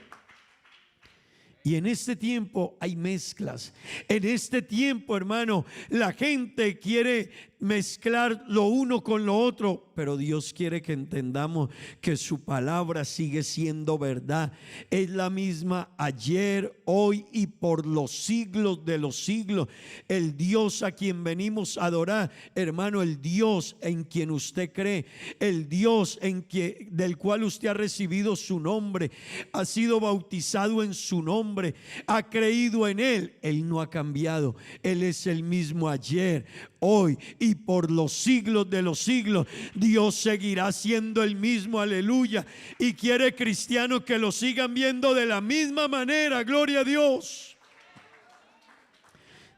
Y en este tiempo hay mezclas. En este tiempo, hermano, la gente quiere mezclar lo uno con lo otro, pero Dios quiere que entendamos que su palabra sigue siendo verdad. Es la misma ayer, hoy y por los siglos de los siglos. El Dios a quien venimos a adorar, hermano, el Dios en quien usted cree, el Dios del cual usted ha recibido su nombre, ha sido bautizado en su nombre, ha creído en Él. Él no ha cambiado. Él es el mismo ayer, hoy y por los siglos de los siglos. Dios seguirá siendo el mismo, aleluya. Y quiere cristianos que lo sigan viendo de la misma manera. Gloria a Dios.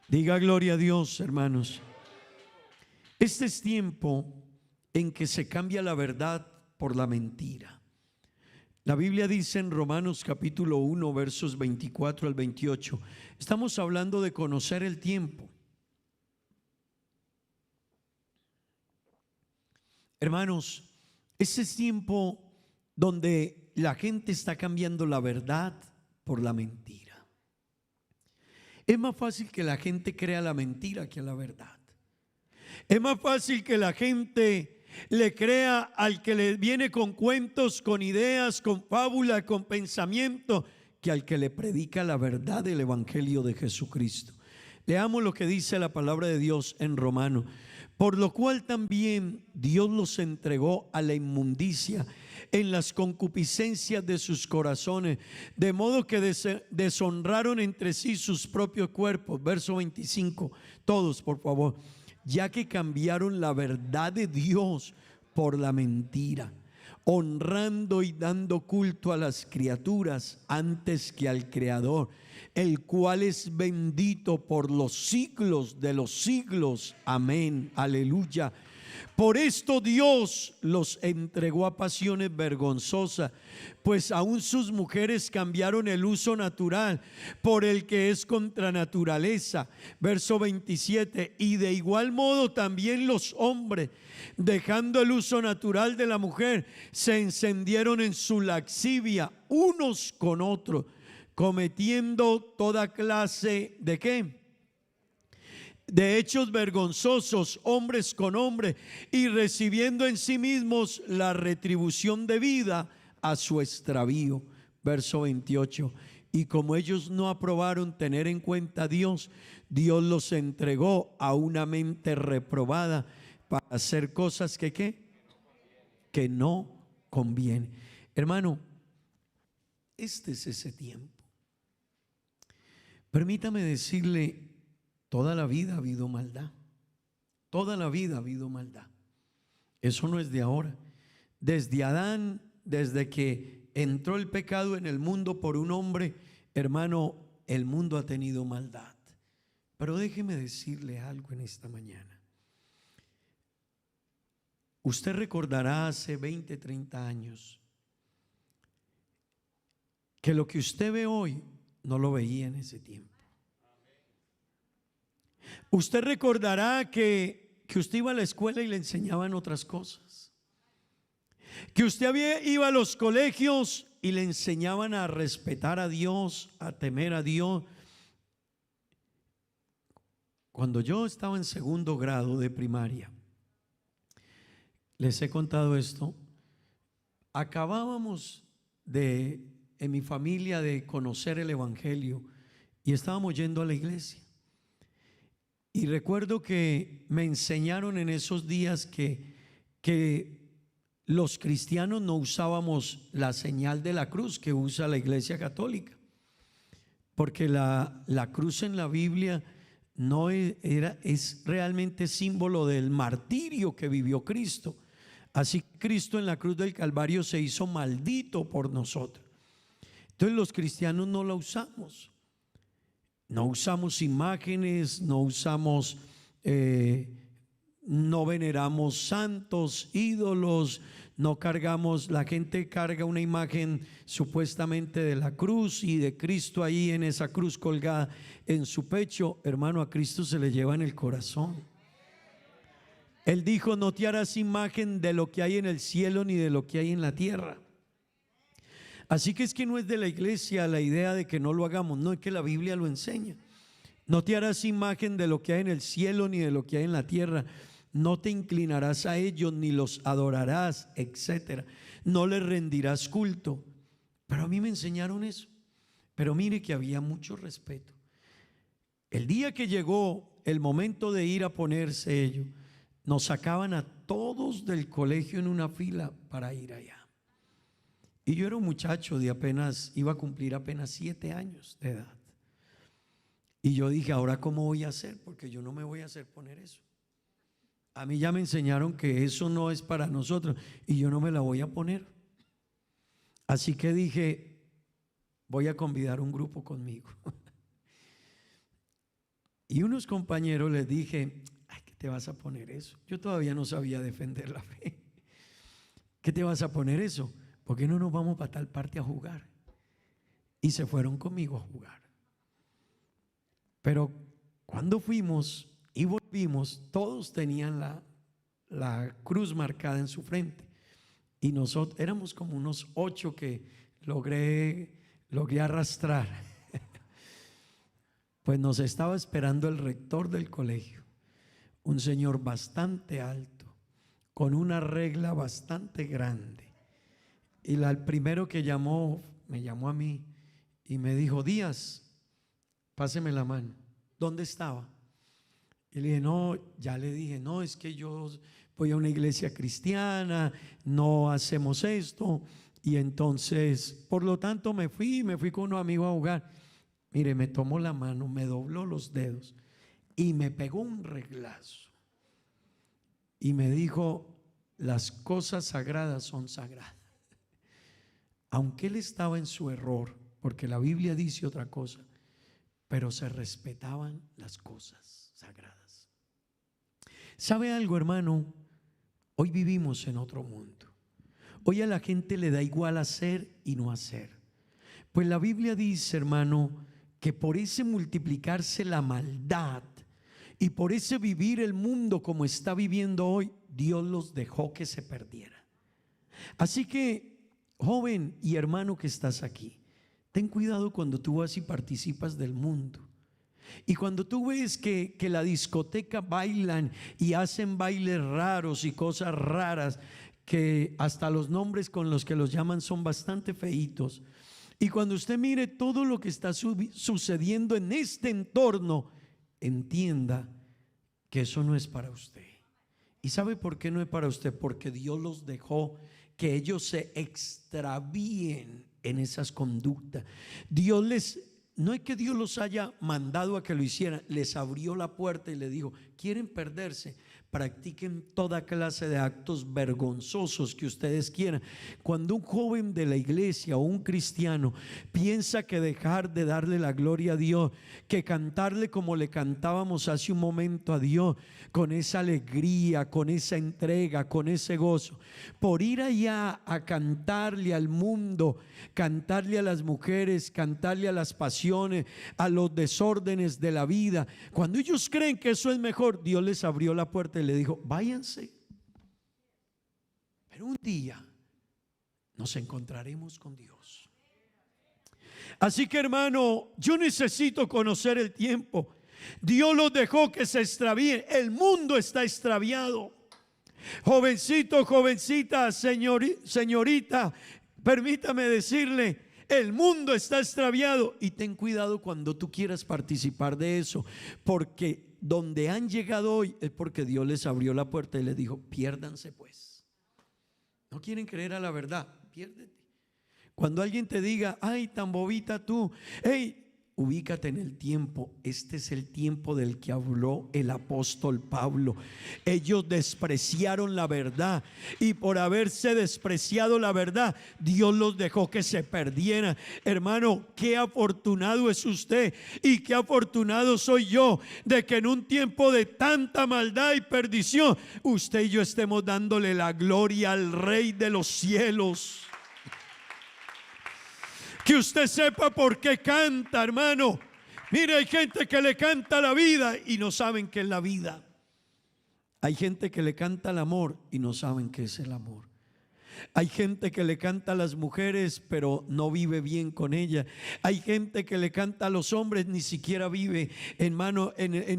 Diga gloria a Dios, hermanos. Este es tiempo en que se cambia la verdad por la mentira. La Biblia dice en Romanos capítulo 1 versos 24 al 28. Estamos hablando de conocer el tiempo. Hermanos, ese es tiempo donde la gente está cambiando la verdad por la mentira. Es más fácil que la gente crea la mentira que a la verdad. Es más fácil que la gente le crea al que le viene con cuentos, con ideas, con fábulas, con pensamientos, que al que le predica la verdad del evangelio de Jesucristo. Leamos lo que dice la palabra de Dios en Romanos. Por lo cual también Dios los entregó a la inmundicia en las concupiscencias de sus corazones, de modo que deshonraron entre sí sus propios cuerpos. Verso 25, todos por favor. Ya que cambiaron la verdad de Dios por la mentira, honrando y dando culto a las criaturas antes que al Creador, el cual es bendito por los siglos de los siglos. Amén, aleluya. Por esto Dios los entregó a pasiones vergonzosas, pues aún sus mujeres cambiaron el uso natural por el que es contra naturaleza. Verso 27, y de igual modo también los hombres, dejando el uso natural de la mujer, se encendieron en su lascivia unos con otros, cometiendo toda clase de ¿qué? De hechos vergonzosos, hombres con hombres, y recibiendo en sí mismos la retribución debida a su extravío. Verso 28. Y como ellos no aprobaron tener en cuenta a Dios, Dios los entregó a una mente reprobada para hacer cosas que ¿qué? Que no conviene. Hermano, este es ese tiempo. Permítame decirle, toda la vida ha habido maldad. Toda la vida ha habido maldad. Eso no es de ahora. Desde Adán, desde que entró el pecado en el mundo por un hombre, hermano, el mundo ha tenido maldad. Pero déjeme decirle algo en esta mañana. Usted recordará hace 20, 30 años que lo que usted ve hoy no lo veía en ese tiempo. Usted recordará que usted iba a la escuela y le enseñaban otras cosas. Que usted iba a los colegios y le enseñaban a respetar a Dios, a temer a Dios. Cuando yo estaba en segundo grado de primaria, les he contado esto, acabábamos en mi familia de conocer el evangelio y estábamos yendo a la iglesia. Y recuerdo que me enseñaron en esos días que los cristianos no usábamos la señal de la cruz que usa la Iglesia Católica, porque la cruz en la Biblia no es realmente símbolo del martirio que vivió Cristo. Así que Cristo en la cruz del Calvario se hizo maldito por nosotros. Entonces los cristianos no la usamos. No usamos imágenes, no usamos, no veneramos santos, ídolos, no cargamos, la gente carga una imagen supuestamente de la cruz y de Cristo ahí en esa cruz colgada en su pecho. Hermano, a Cristo se le lleva en el corazón. Él dijo: no te harás imagen de lo que hay en el cielo ni de lo que hay en la tierra. Así que es que no es de la iglesia la idea de que no lo hagamos, no, es que la Biblia lo enseña. No te harás imagen de lo que hay en el cielo ni de lo que hay en la tierra. No te inclinarás a ellos ni los adorarás, etcétera. No les rendirás culto. Pero a mí me enseñaron eso. Pero mire que había mucho respeto. El día que llegó el momento de ir a ponerse ellos, nos sacaban a todos del colegio en una fila para ir allá. Y yo era un muchacho de iba a cumplir apenas 7 años de edad. Y yo dije: ahora ¿cómo voy a hacer? Porque yo no me voy a hacer poner eso. A mí ya me enseñaron que eso no es para nosotros y yo no me la voy a poner. Así que dije: voy a convidar un grupo conmigo. Y unos compañeros les dije: ay, ¿qué te vas a poner eso? Yo todavía no sabía defender la fe. ¿Qué te vas a poner eso? ¿Por qué no nos vamos para tal parte a jugar? Y se fueron conmigo a jugar. Pero cuando fuimos y volvimos, todos tenían la cruz marcada en su frente. Y nosotros éramos como unos 8 que logré arrastrar. Pues nos estaba esperando el rector del colegio, un señor bastante alto, con una regla bastante grande. Y el primero que me llamó a mí y me dijo: Díaz, páseme la mano. ¿Dónde estaba? Y le dije: no, ya le dije, no, es que yo voy a una iglesia cristiana, no hacemos esto. Y entonces, por lo tanto, me fui con unos amigos a jugar. Mire, me tomó la mano, me dobló los dedos y me pegó un reglazo. Y me dijo: las cosas sagradas son sagradas. Aunque él estaba en su error, porque la Biblia dice otra cosa, pero se respetaban las cosas sagradas. ¿Sabe algo, hermano? Hoy vivimos en otro mundo. Hoy a la gente le da igual hacer y no hacer. Pues la Biblia dice, hermano, que por ese multiplicarse la maldad y por ese vivir el mundo como está viviendo hoy, Dios los dejó que se perdiera. Así que, joven y hermano que estás aquí, ten cuidado cuando tú vas y participas del mundo. Y cuando tú ves que la discoteca bailan y hacen bailes raros y cosas raras, que hasta los nombres con los que los llaman son bastante feitos. Y cuando usted mire todo lo que está sucediendo en este entorno, entienda que eso no es para usted. ¿Y sabe por qué no es para usted? Porque Dios los dejó que ellos se extravíen en esas conductas. Dios les no es que Dios los haya mandado a que lo hicieran, les abrió la puerta y le dijo: ¿quieren perderse? Practiquen toda clase de actos vergonzosos que ustedes quieran. Cuando un joven de la iglesia o un cristiano piensa que dejar de darle la gloria a Dios, que cantarle como le cantábamos hace un momento a Dios, con esa alegría, con esa entrega, con ese gozo, por ir allá a cantarle al mundo, cantarle a las mujeres, cantarle a las pasiones, a los desórdenes de la vida, cuando ellos creen que eso es mejor, Dios les abrió la puerta y le dijo: váyanse. Pero un día nos encontraremos con Dios. Así que, hermano, yo necesito conocer el tiempo. Dios los dejó que se extravíen. El mundo está extraviado. Jovencito, jovencita, señorita, permítame decirle: el mundo está extraviado. Y ten cuidado cuando tú quieras participar de eso, porque donde han llegado hoy es porque Dios les abrió la puerta y les dijo: piérdanse pues. No quieren creer a la verdad, piérdete. Cuando alguien te diga: ay, tan bobita tú, hey, ubícate en el tiempo. Este es el tiempo del que habló el apóstol Pablo. Ellos despreciaron la verdad, y por haberse despreciado la verdad, Dios los dejó que se perdieran. Hermano, qué afortunado es usted y qué afortunado soy yo de que en un tiempo de tanta maldad y perdición, usted y yo estemos dándole la gloria al Rey de los cielos. Que usted sepa por qué canta, hermano. Mire, hay gente que le canta la vida y no saben qué es la vida. Hay gente que le canta el amor y no saben qué es el amor. Hay gente que le canta a las mujeres pero no vive bien con ellas. Hay gente que le canta a los hombres, ni siquiera vive en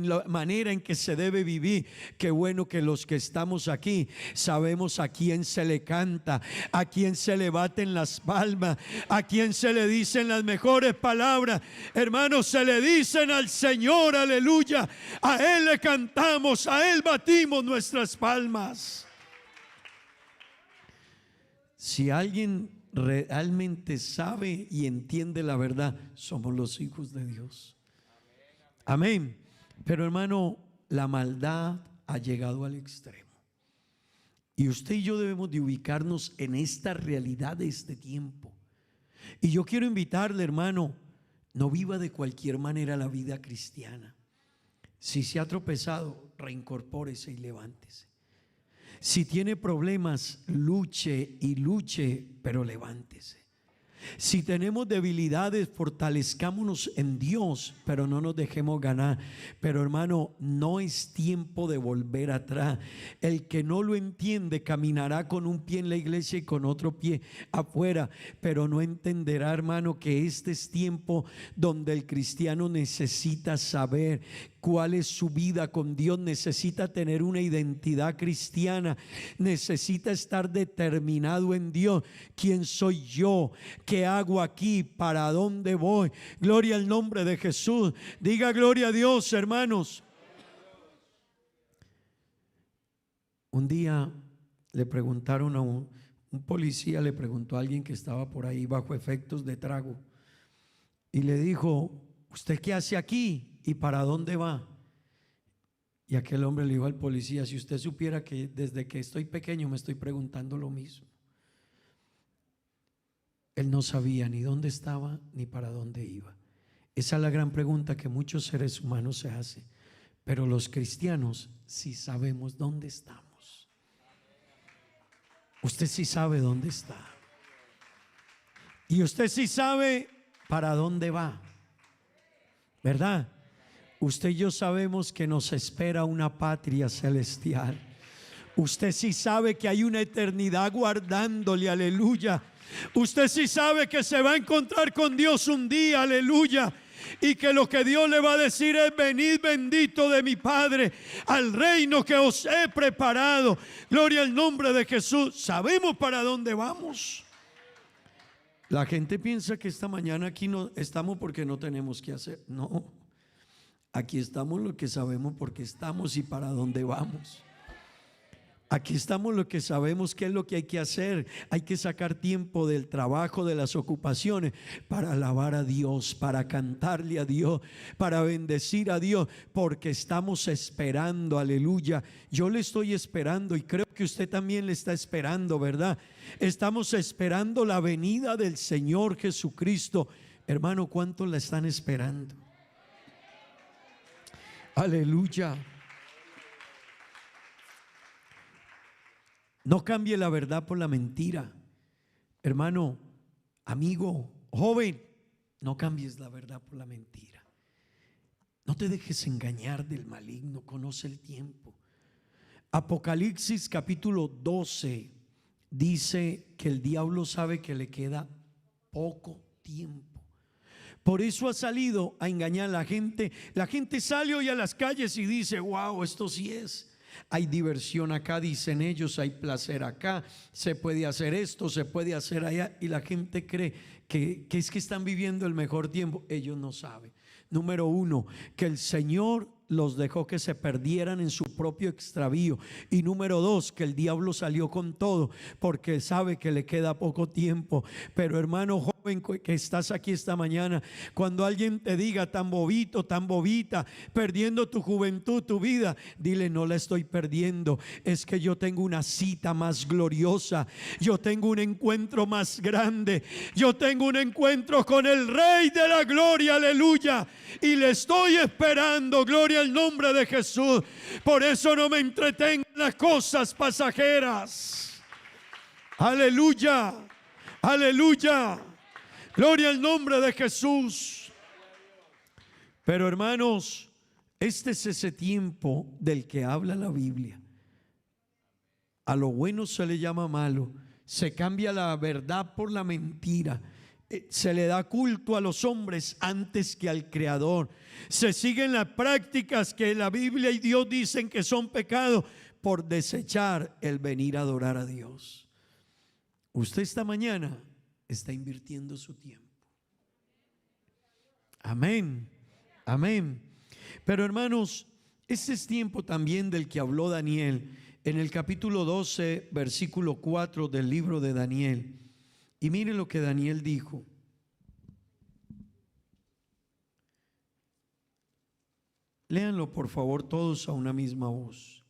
la manera en que se debe vivir. Qué bueno que los que estamos aquí sabemos a quién se le canta, a quién se le baten las palmas, a quién se le dicen las mejores palabras. Hermanos, se le dicen al Señor, aleluya. A Él le cantamos, a Él batimos nuestras palmas. Si alguien realmente sabe y entiende la verdad, somos los hijos de Dios. Amén. Pero, hermano, la maldad ha llegado al extremo. Y usted y yo debemos de ubicarnos en esta realidad de este tiempo. Y yo quiero invitarle, hermano, no viva de cualquier manera la vida cristiana. Si se ha tropezado, reincorpórese y levántese. Si tiene problemas, luche y luche, pero levántese. Si tenemos debilidades, fortalezcámonos en Dios, pero no nos dejemos ganar. Pero, hermano, no es tiempo de volver atrás. El que no lo entiende caminará con un pie en la iglesia y con otro pie afuera, pero no entenderá, hermano, que este es tiempo donde el cristiano necesita saber cuál es su vida con Dios, necesita tener una identidad cristiana, necesita estar determinado en Dios. ¿Quién soy yo? ¿Qué hago aquí? ¿Para dónde voy? Gloria al nombre de Jesús. Diga gloria a Dios, hermanos. Un día le preguntaron a un policía, le preguntó a alguien que estaba por ahí bajo efectos de trago, y le dijo: ¿usted qué hace aquí? ¿Y para dónde va? Y aquel hombre le dijo al policía: si usted supiera que desde que estoy pequeño me estoy preguntando lo mismo. Él no sabía ni dónde estaba ni para dónde iba. Esa es la gran pregunta que muchos seres humanos se hacen. Pero los cristianos sí sabemos dónde estamos. Usted sí sabe dónde está. Y usted sí sabe para dónde va, ¿verdad? Usted y yo sabemos que nos espera una patria celestial. Usted sí sabe que hay una eternidad guardándole, aleluya. Usted sí sabe que se va a encontrar con Dios un día, aleluya. Y que lo que Dios le va a decir es: venid bendito de mi Padre al reino que os he preparado. Gloria al nombre de Jesús. Sabemos para dónde vamos. La gente piensa que esta mañana aquí no estamos porque no tenemos que hacer. No, aquí estamos lo que sabemos porque estamos y para dónde vamos. Aquí estamos los que sabemos qué es lo que hay que hacer. Hay que sacar tiempo del trabajo, de las ocupaciones, para alabar a Dios, para cantarle a Dios, para bendecir a Dios, porque estamos esperando, aleluya. Yo le estoy esperando y creo que usted también le está esperando, ¿verdad? Estamos esperando la venida del Señor Jesucristo. Hermano, ¿cuántos la están esperando? Aleluya. No cambie la verdad por la mentira. Hermano, amigo, joven, no cambies la verdad por la mentira. No te dejes engañar del maligno, conoce el tiempo. Apocalipsis capítulo 12 dice que el diablo sabe que le queda poco tiempo. Por eso ha salido a engañar a la gente. La gente sale hoy a las calles y dice: wow, esto sí es. Hay diversión acá, dicen ellos, hay placer acá, se puede hacer esto, se puede hacer allá. Y la gente cree que es que están viviendo el mejor tiempo. Ellos no saben. Número uno, que el Señor los dejó que se perdieran en su propio extravío. Y número dos, que el diablo salió con todo porque sabe que le queda poco tiempo. Pero hermano joven que estás aquí esta mañana, cuando alguien te diga tan bobito, tan bobita, perdiendo tu juventud, tu vida, dile: no la estoy perdiendo, es que yo tengo una cita más gloriosa, yo tengo un encuentro más grande, yo tengo un encuentro con el Rey de la Gloria, aleluya, y le estoy esperando. Gloria al nombre de Jesús. Por eso no me entretengo en las cosas pasajeras. Aleluya, aleluya, gloria al nombre de Jesús. Pero hermanos, este es ese tiempo del que habla la Biblia. A lo bueno se le llama malo, se cambia la verdad por la mentira, se le da culto a los hombres antes que al Creador, se siguen las prácticas que la Biblia y Dios dicen que son pecados por desechar el venir a adorar a Dios. Usted esta mañana está invirtiendo su tiempo. Amén, amén. Pero hermanos, ese es tiempo también del que habló Daniel en el capítulo 12, versículo 4 del libro de Daniel. Y miren lo que Daniel dijo. Léanlo por favor todos a una misma voz.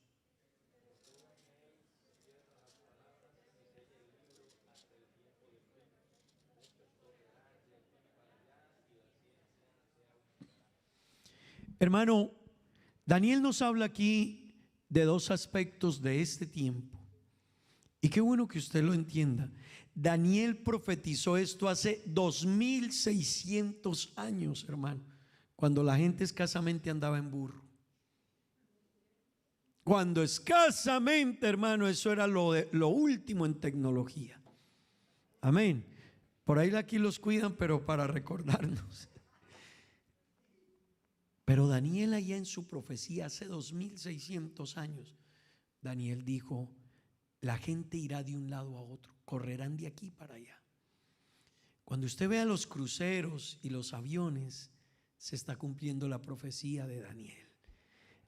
Hermano, Daniel nos habla aquí de dos aspectos de este tiempo. Y qué bueno que usted lo entienda. Daniel profetizó esto hace 2600 años, hermano, cuando la gente escasamente andaba en burro. Cuando escasamente, hermano, eso era lo último en tecnología. Amén. Por ahí aquí los cuidan, pero para recordarnos. Pero Daniel, allá en su profecía hace 2600 años, Daniel dijo: la gente irá de un lado a otro, correrán de aquí para allá. Cuando usted vea los cruceros y los aviones, se está cumpliendo la profecía de Daniel.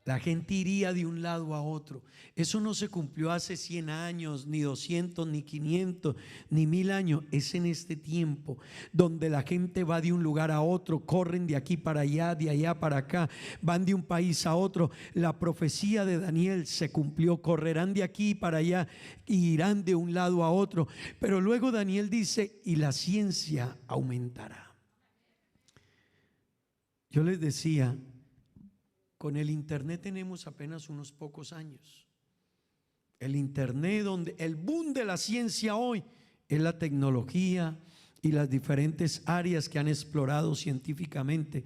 La gente iría de un lado a otro. Eso no se cumplió hace 100 años, ni 200, ni 500, ni 1000 años. Es en este tiempo donde la gente va de un lugar a otro, corren de aquí para allá, de allá para acá, van de un país a otro. La profecía de Daniel se cumplió, correrán de aquí para allá y irán de un lado a otro. Pero luego Daniel dice: y la ciencia aumentará. Yo les decía, con el internet tenemos apenas unos pocos años. El internet, donde el boom de la ciencia hoy es la tecnología y las diferentes áreas que han explorado científicamente.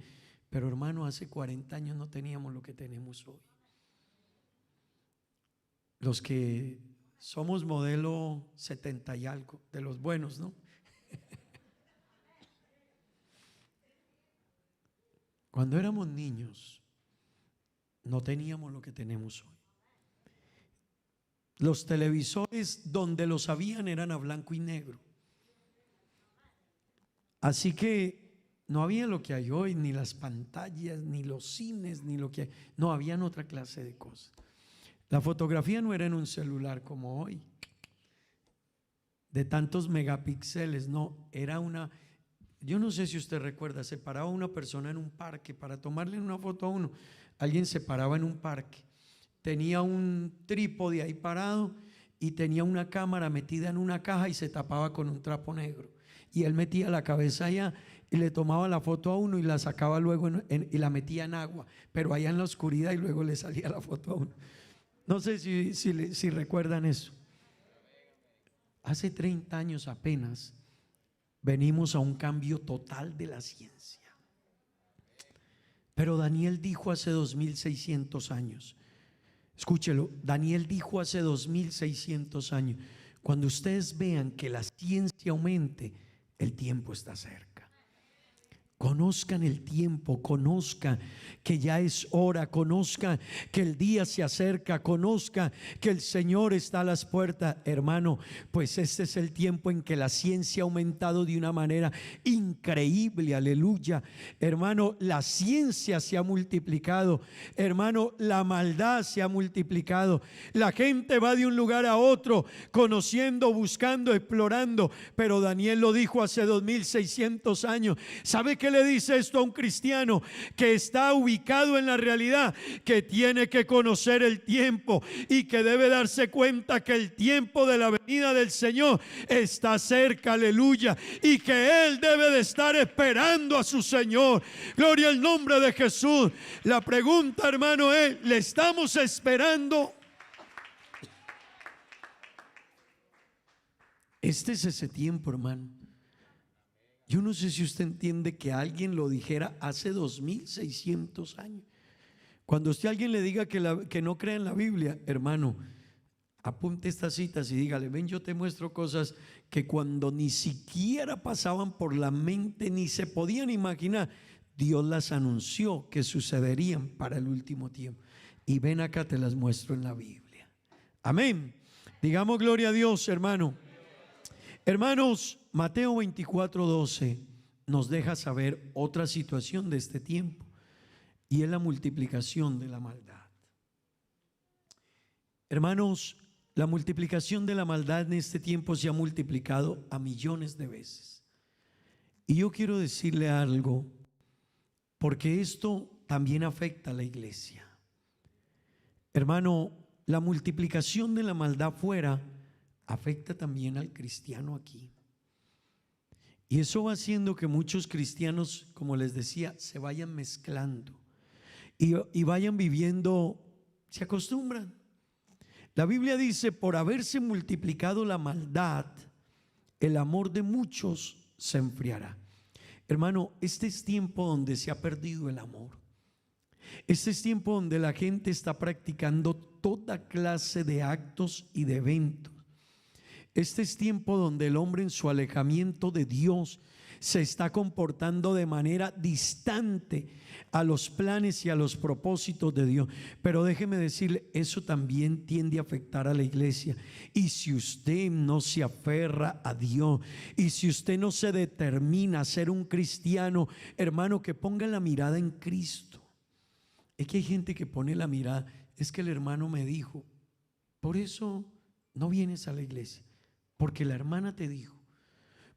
Pero hermano, hace 40 años no teníamos lo que tenemos hoy. Los que somos modelo 70 y algo, de los buenos, ¿no? Cuando éramos niños no teníamos lo que tenemos hoy. Los televisores donde los habían eran a blanco y negro. Así que no había lo que hay hoy, ni las pantallas, ni los cines, ni lo que hay. No, habían otra clase de cosas. La fotografía no era en un celular como hoy, de tantos megapíxeles, no, era una, yo no sé si usted recuerda, se paraba una persona en un parque para tomarle una foto a uno, alguien se paraba en un parque, tenía un trípode ahí parado y tenía una cámara metida en una caja y se tapaba con un trapo negro, y él metía la cabeza allá y le tomaba la foto a uno y la sacaba luego y la metía en agua, pero allá en la oscuridad, y luego le salía la foto a uno. No sé si recuerdan eso. Hace 30 años apenas venimos a un cambio total de la ciencia. Pero Daniel dijo hace 2600 años, escúchelo, Daniel dijo hace 2600 años, cuando ustedes vean que la ciencia aumente, el tiempo está cerca. Conozcan el tiempo, conozcan que ya es hora, conozcan que el día se acerca, conozcan que el Señor está a las puertas, hermano. Pues este es el tiempo en que la ciencia ha aumentado de una manera increíble, aleluya. Hermano, la ciencia se ha multiplicado, hermano, la maldad se ha multiplicado. La gente va de un lugar a otro, conociendo, buscando, explorando. Pero Daniel lo dijo hace 2600 años. ¿Sabe qué le dice esto a un cristiano que está ubicado en la realidad? Que tiene que conocer el tiempo y que debe darse cuenta que el tiempo de la venida del Señor está cerca, aleluya, y que él debe de estar esperando a su Señor. Gloria al nombre de Jesús. La pregunta, hermano, es: ¿le estamos esperando? Este es ese tiempo, hermano. Yo no sé si usted entiende que alguien lo dijera hace 2600 años. Cuando usted a alguien le diga que no crea en la Biblia, hermano, apunte estas citas y dígale: ven, yo te muestro cosas que cuando ni siquiera pasaban por la mente, ni se podían imaginar, Dios las anunció que sucederían para el último tiempo. Y ven acá, te las muestro en la Biblia. Amén. Digamos gloria a Dios, hermano. Hermanos, Mateo 24:12 nos deja saber otra situación de este tiempo, y es la multiplicación de la maldad. Hermanos, la multiplicación de la maldad en este tiempo se ha multiplicado a millones de veces. Y yo quiero decirle algo, porque esto también afecta a la iglesia. Hermano, la multiplicación de la maldad fuera afecta también al cristiano aquí. Y eso va haciendo que muchos cristianos, como les decía, se vayan mezclando y vayan viviendo, se acostumbran. La Biblia dice: por haberse multiplicado la maldad, el amor de muchos se enfriará. Hermano, este es tiempo donde se ha perdido el amor. Este es tiempo donde la gente está practicando toda clase de actos y de eventos. Este es tiempo donde el hombre, en su alejamiento de Dios, se está comportando de manera distante a los planes y a los propósitos de Dios. Pero déjeme decirle, eso también tiende a afectar a la iglesia. Y si usted no se aferra a Dios, y si usted no se determina a ser un cristiano, hermano, que ponga la mirada en Cristo. Es que hay gente que pone la mirada: es que el hermano me dijo, por eso no vienes a la iglesia. Porque la hermana te dijo,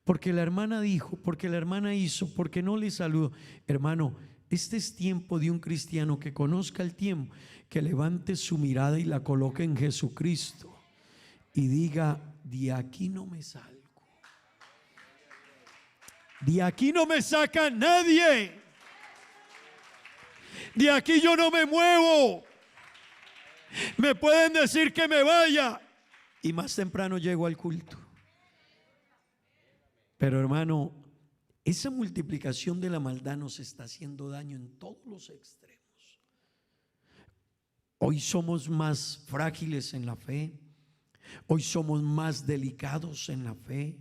porque la hermana dijo, porque la hermana hizo, porque no le saludó. Hermano, este es tiempo de un cristiano que conozca el tiempo, que levante su mirada y la coloque en Jesucristo y diga: de aquí no me salgo, de aquí no me saca nadie, de aquí yo no me muevo. Me pueden decir que me vaya y más temprano llego al culto. Pero hermano, esa multiplicación de la maldad nos está haciendo daño en todos los extremos. Hoy somos más frágiles en la fe. Hoy somos más delicados en la fe.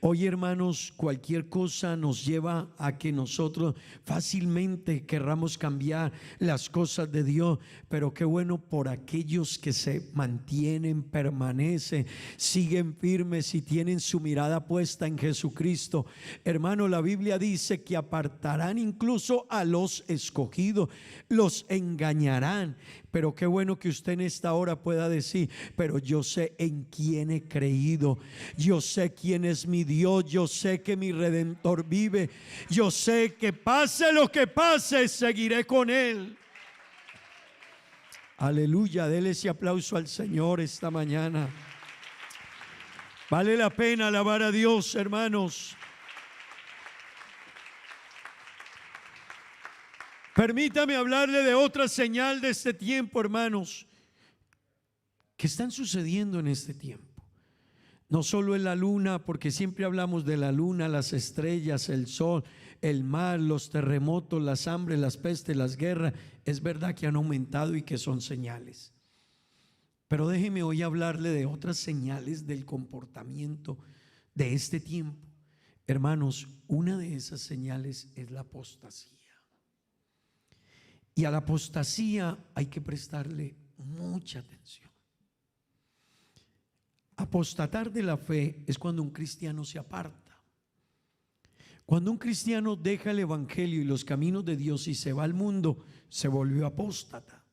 Hoy, hermanos, cualquier cosa nos lleva a que nosotros fácilmente querramos cambiar las cosas de Dios. Pero qué bueno por aquellos que se mantienen, permanecen, siguen firmes y tienen su mirada puesta en Jesucristo. Hermano, la Biblia dice que apartarán incluso a los escogidos, los engañarán. Pero qué bueno que usted en esta hora pueda decir: pero yo sé en quién he creído, yo sé quién es mi Dios, yo sé que mi Redentor vive, yo sé que pase lo que pase, seguiré con Él. Aleluya, dele ese aplauso al Señor esta mañana. Vale la pena alabar a Dios, hermanos. Permítame hablarle de otra señal de este tiempo, hermanos, que están sucediendo en este tiempo. No solo en la luna, porque siempre hablamos de la luna, las estrellas, el sol, el mar, los terremotos, las hambres, las pestes, las guerras. Es verdad que han aumentado y que son señales. Pero déjeme hoy hablarle de otras señales del comportamiento de este tiempo. Hermanos, una de esas señales es la apostasía. Y a la apostasía hay que prestarle mucha atención. Apostatar de la fe es cuando un cristiano se aparta. Cuando un cristiano deja el evangelio y los caminos de Dios y se va al mundo, se volvió apóstata.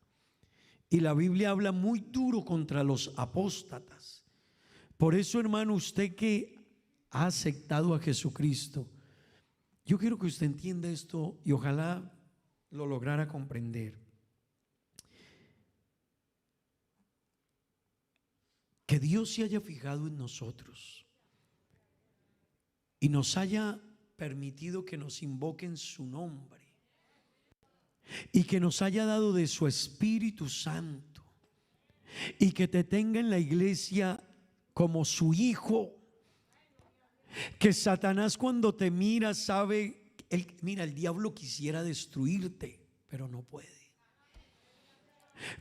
Y la Biblia habla muy duro contra los apóstatas. Por eso, hermano, usted que ha aceptado a Jesucristo, yo quiero que usted entienda esto y ojalá lo lograra comprender. Que Dios se haya fijado en nosotros y nos haya permitido que nos invoquen su nombre y que nos haya dado de su Espíritu Santo y que te tenga en la iglesia como su hijo. Que Satanás cuando te mira sabe, mira, el diablo quisiera destruirte, pero no puede.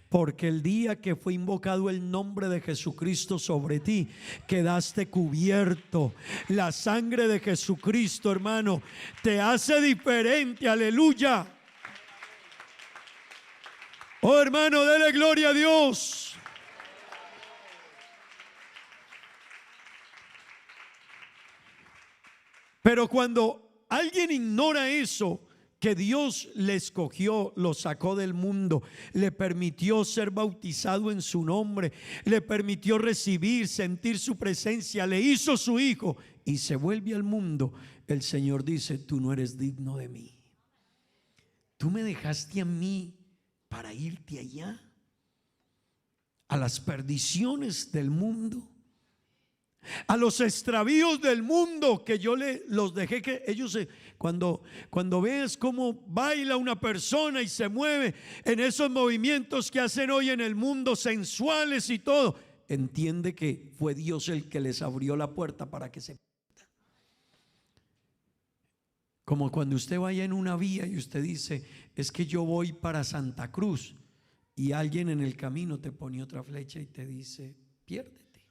Porque el día que fue invocado el nombre de Jesucristo sobre ti, quedaste cubierto. La sangre de Jesucristo, hermano, te hace diferente. Aleluya. Oh, hermano, dele gloria a Dios. Pero cuando alguien ignora eso, que Dios le escogió, lo sacó del mundo, le permitió ser bautizado en su nombre, le permitió recibir, sentir su presencia, le hizo su hijo y se vuelve al mundo, el Señor dice: tú no eres digno de mí. Tú me dejaste a mí para irte allá, a las perdiciones del mundo, a los extravíos del mundo, que yo los dejé que ellos cuando ves cómo baila una persona y se mueve en esos movimientos que hacen hoy en el mundo, sensuales y todo, entiende que fue Dios el que les abrió la puerta para que se... Como cuando usted vaya en una vía y usted dice: es que yo voy para Santa Cruz, y alguien en el camino te pone otra flecha y te dice: piérdete.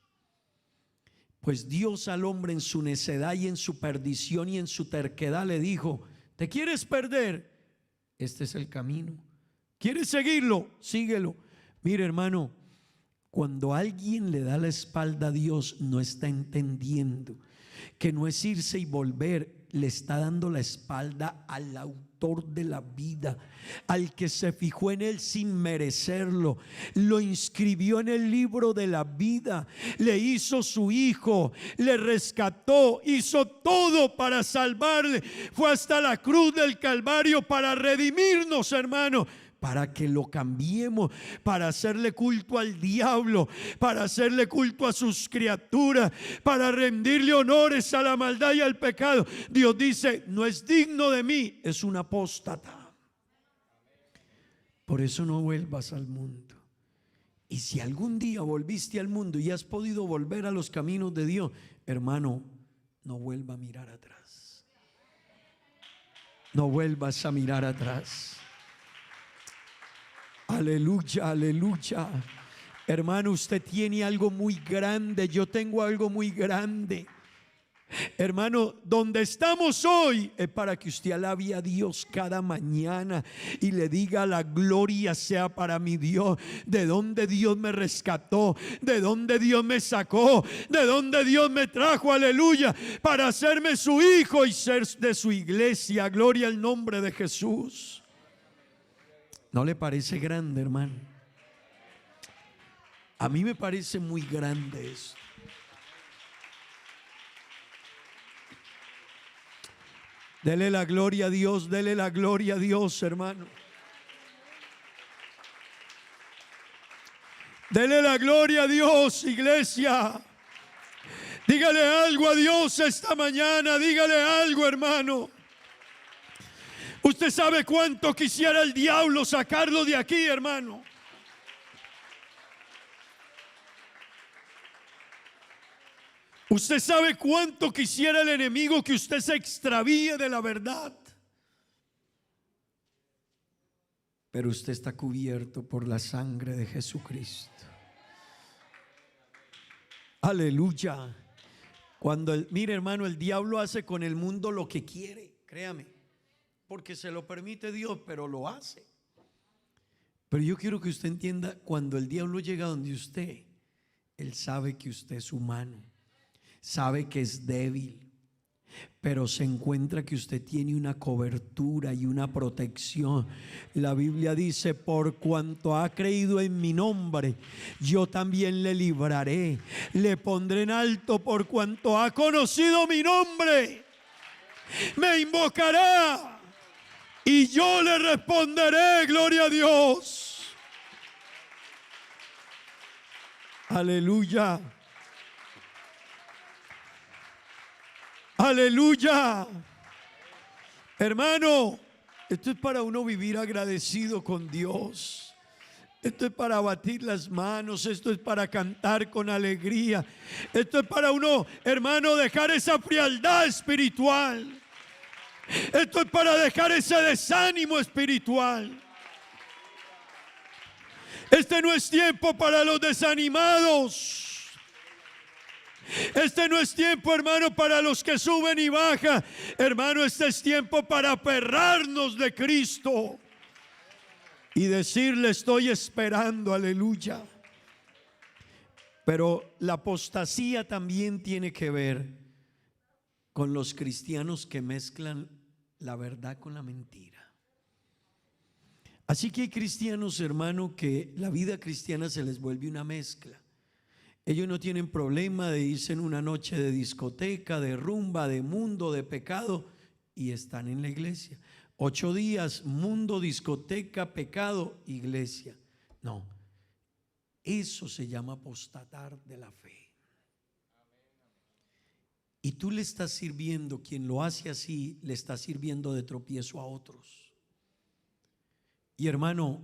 Pues Dios al hombre en su necedad y en su perdición y en su terquedad le dijo: ¿te quieres perder? Este es el camino. ¿Quieres seguirlo? Síguelo. Mire, hermano, cuando alguien le da la espalda a Dios, no está entendiendo que no es irse y volver, le está dando la espalda al autor de la vida, al que se fijó en él sin merecerlo, lo inscribió en el libro de la vida, le hizo su hijo, le rescató, hizo todo para salvarle, fue hasta la cruz del Calvario para redimirnos, hermano, para que lo cambiemos, para hacerle culto al diablo, para hacerle culto a sus criaturas, para rendirle honores a la maldad y al pecado. Dios dice: no es digno de mí, es un apóstata. Por eso no vuelvas al mundo. Y si algún día volviste al mundo y has podido volver a los caminos de Dios, hermano, no vuelva a mirar atrás. No vuelvas a mirar atrás. Aleluya, aleluya. Hermano, usted tiene algo muy grande. Yo tengo algo muy grande. Hermano, donde estamos hoy es para que usted alabe a Dios cada mañana y le diga: la gloria sea para mi Dios, de donde Dios me rescató, de donde Dios me sacó, de donde Dios me trajo, aleluya, para hacerme su hijo y ser de su iglesia. Gloria al nombre de Jesús. ¿No le parece grande, hermano? A mí me parece muy grande esto. Dele la gloria a Dios, dele la gloria a Dios, hermano. Dele la gloria a Dios, iglesia. Dígale algo a Dios esta mañana, dígale algo, hermano. Usted sabe cuánto quisiera el diablo sacarlo de aquí, hermano. Usted sabe cuánto quisiera el enemigo que usted se extravíe de la verdad. Pero usted está cubierto por la sangre de Jesucristo. Aleluya. Mire, hermano, el diablo hace con el mundo lo que quiere, créame, porque se lo permite Dios, pero lo hace. Pero yo quiero que usted entienda, cuando el diablo llega donde usted, él sabe que usted es humano, sabe que es débil, pero se encuentra que usted tiene una cobertura y una protección. La Biblia dice: por cuanto ha creído en mi nombre, yo también le libraré, le pondré en alto por cuanto ha conocido mi nombre. Me invocará y yo le responderé. Gloria a Dios. Aleluya. Aleluya. Hermano, esto es para uno vivir agradecido con Dios. Esto es para batir las manos. Esto es para cantar con alegría. Esto es para uno, hermano, dejar esa frialdad espiritual. Esto es para dejar ese desánimo espiritual. Este no es tiempo para los desanimados. Este no es tiempo, hermano, para los que suben y bajan. Hermano, este es tiempo para aferrarnos de Cristo y decirle: estoy esperando. Aleluya. Pero la apostasía también tiene que ver con los cristianos que mezclan la verdad con la mentira. Así que hay cristianos, hermano, que la vida cristiana se les vuelve una mezcla. Ellos no tienen problema de irse en una noche de discoteca, de rumba, de mundo, de pecado, y están en la iglesia. 8 días, mundo, discoteca, pecado, iglesia. No, eso se llama apostatar de la fe. Y tú le estás sirviendo, quien lo hace así, le está sirviendo de tropiezo a otros. Y hermano,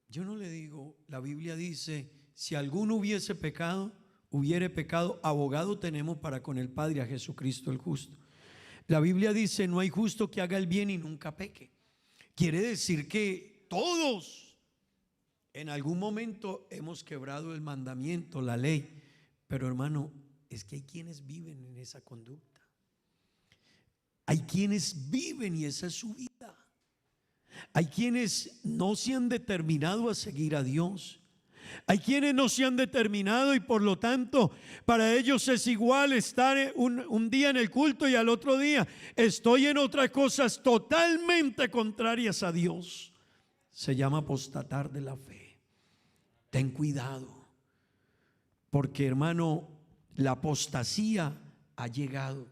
yo no le digo, la Biblia dice: si alguno hubiere pecado, abogado tenemos para con el Padre, a Jesucristo el justo. La Biblia dice: no hay justo que haga el bien y nunca peque. Quiere decir que todos en algún momento hemos quebrado el mandamiento, la ley. Pero hermano, es que hay quienes viven en esa conducta. Hay quienes viven y esa es su vida. Hay quienes no se han determinado a seguir a Dios. Hay quienes no se han determinado y por lo tanto para ellos es igual estar un día en el culto y al otro día estoy en otras cosas totalmente contrarias a Dios. Se llama apostatar de la fe. Ten cuidado, porque hermano, la apostasía ha llegado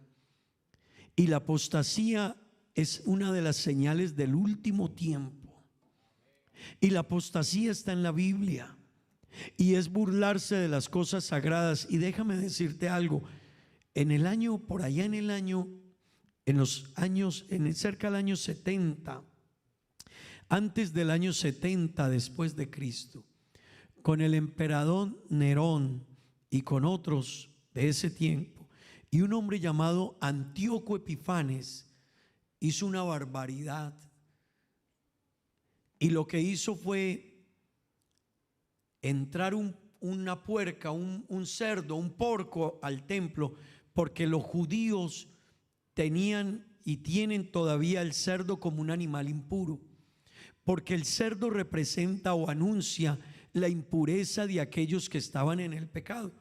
y la apostasía es una de las señales del último tiempo. Y la apostasía está en la Biblia. Y es burlarse de las cosas sagradas. Y déjame decirte algo: en el año, por allá en los años, cerca del año 70, antes del año 70 después de Cristo, con el emperador Nerón y con otros de ese tiempo, y un hombre llamado Antíoco Epifanes hizo una barbaridad. Y lo que hizo fue entrar una puerca, un cerdo, un porco al templo, porque los judíos tenían y tienen todavía el cerdo como un animal impuro, porque el cerdo representa o anuncia la impureza de aquellos que estaban en el pecado.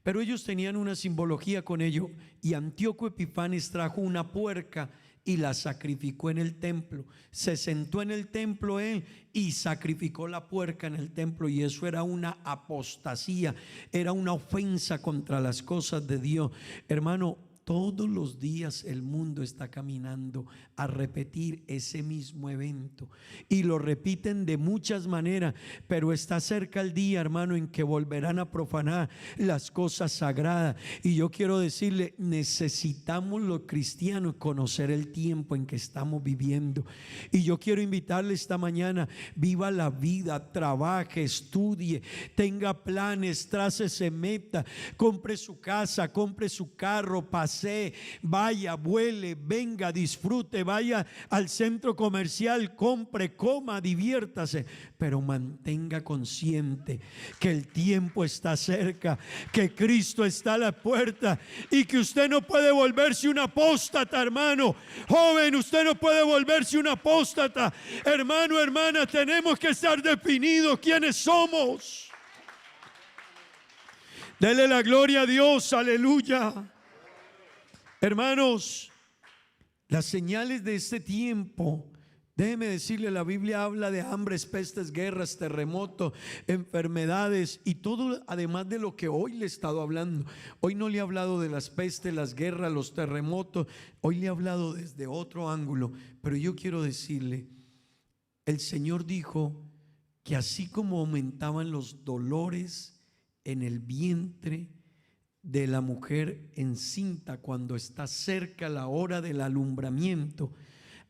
Pero ellos tenían una simbología con ello, y Antíoco Epifanes trajo una puerca y la sacrificó en el templo. Se sentó en el templo él y sacrificó la puerca en el templo, y eso era una apostasía, era una ofensa contra las cosas de Dios. Hermano, todos los días el mundo está caminando a repetir ese mismo evento, y lo repiten de muchas maneras, pero está cerca el día, hermano, en que volverán a profanar las cosas sagradas. Y yo quiero decirle, necesitamos los cristianos conocer el tiempo en que estamos viviendo. Y yo quiero invitarle esta mañana: viva la vida, trabaje, estudie, tenga planes, trácese meta, compre su casa, compre su carro, pasee, vaya, vuele, venga, disfrute, vaya al centro comercial, compre, coma, diviértase, pero mantenga consciente que el tiempo está cerca, que Cristo está a la puerta, y que usted no puede volverse un apóstata, hermano. Joven, usted no puede volverse un apóstata. Hermano, hermana, tenemos que estar definidos quiénes somos. Dele la gloria a Dios, aleluya. Hermanos, las señales de este tiempo, déjeme decirle, la Biblia habla de hambres, pestes, guerras, terremotos, enfermedades y todo, además de lo que hoy le he estado hablando. Hoy no le he hablado de las pestes, las guerras, los terremotos, hoy le he hablado desde otro ángulo. Pero yo quiero decirle, el Señor dijo que así como aumentaban los dolores en el vientre de la mujer encinta cuando está cerca la hora del alumbramiento,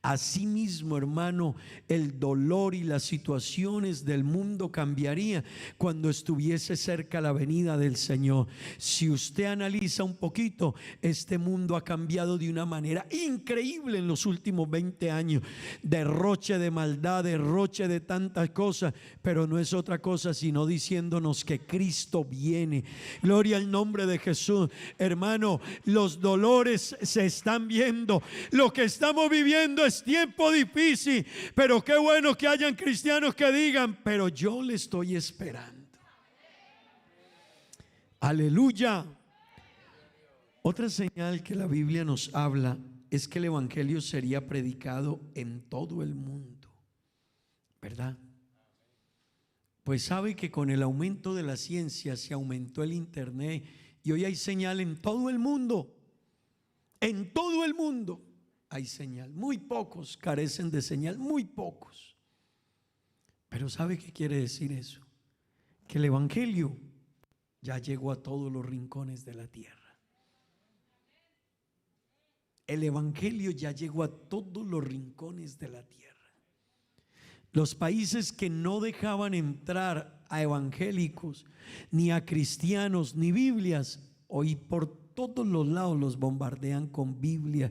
asimismo, hermano, el dolor y las situaciones del mundo cambiaría cuando estuviese cerca la venida del Señor. Si usted analiza un poquito, este mundo ha cambiado de una manera increíble en los últimos 20 años. Derroche de maldad, derroche de tantas cosas, pero no es otra cosa sino diciéndonos que Cristo viene. Gloria al nombre de Jesús. Hermano, los dolores se están viendo. Lo que estamos viviendo es tiempo difícil, pero qué bueno que hayan cristianos que digan: pero yo le estoy esperando. Aleluya. Otra señal que la Biblia nos habla es que el evangelio sería predicado en todo el mundo, ¿verdad? Pues sabe que con el aumento de la ciencia se aumentó el internet, y hoy hay señal en todo el mundo. En todo el mundo hay señal. Muy pocos carecen de señal, muy pocos. Pero ¿sabe qué quiere decir eso? Que el evangelio ya llegó a todos los rincones de la tierra. El evangelio ya llegó a todos los rincones de la tierra. Los países que no dejaban entrar a evangélicos, ni a cristianos, ni Biblias, hoy por todos los lados los bombardean con Biblia,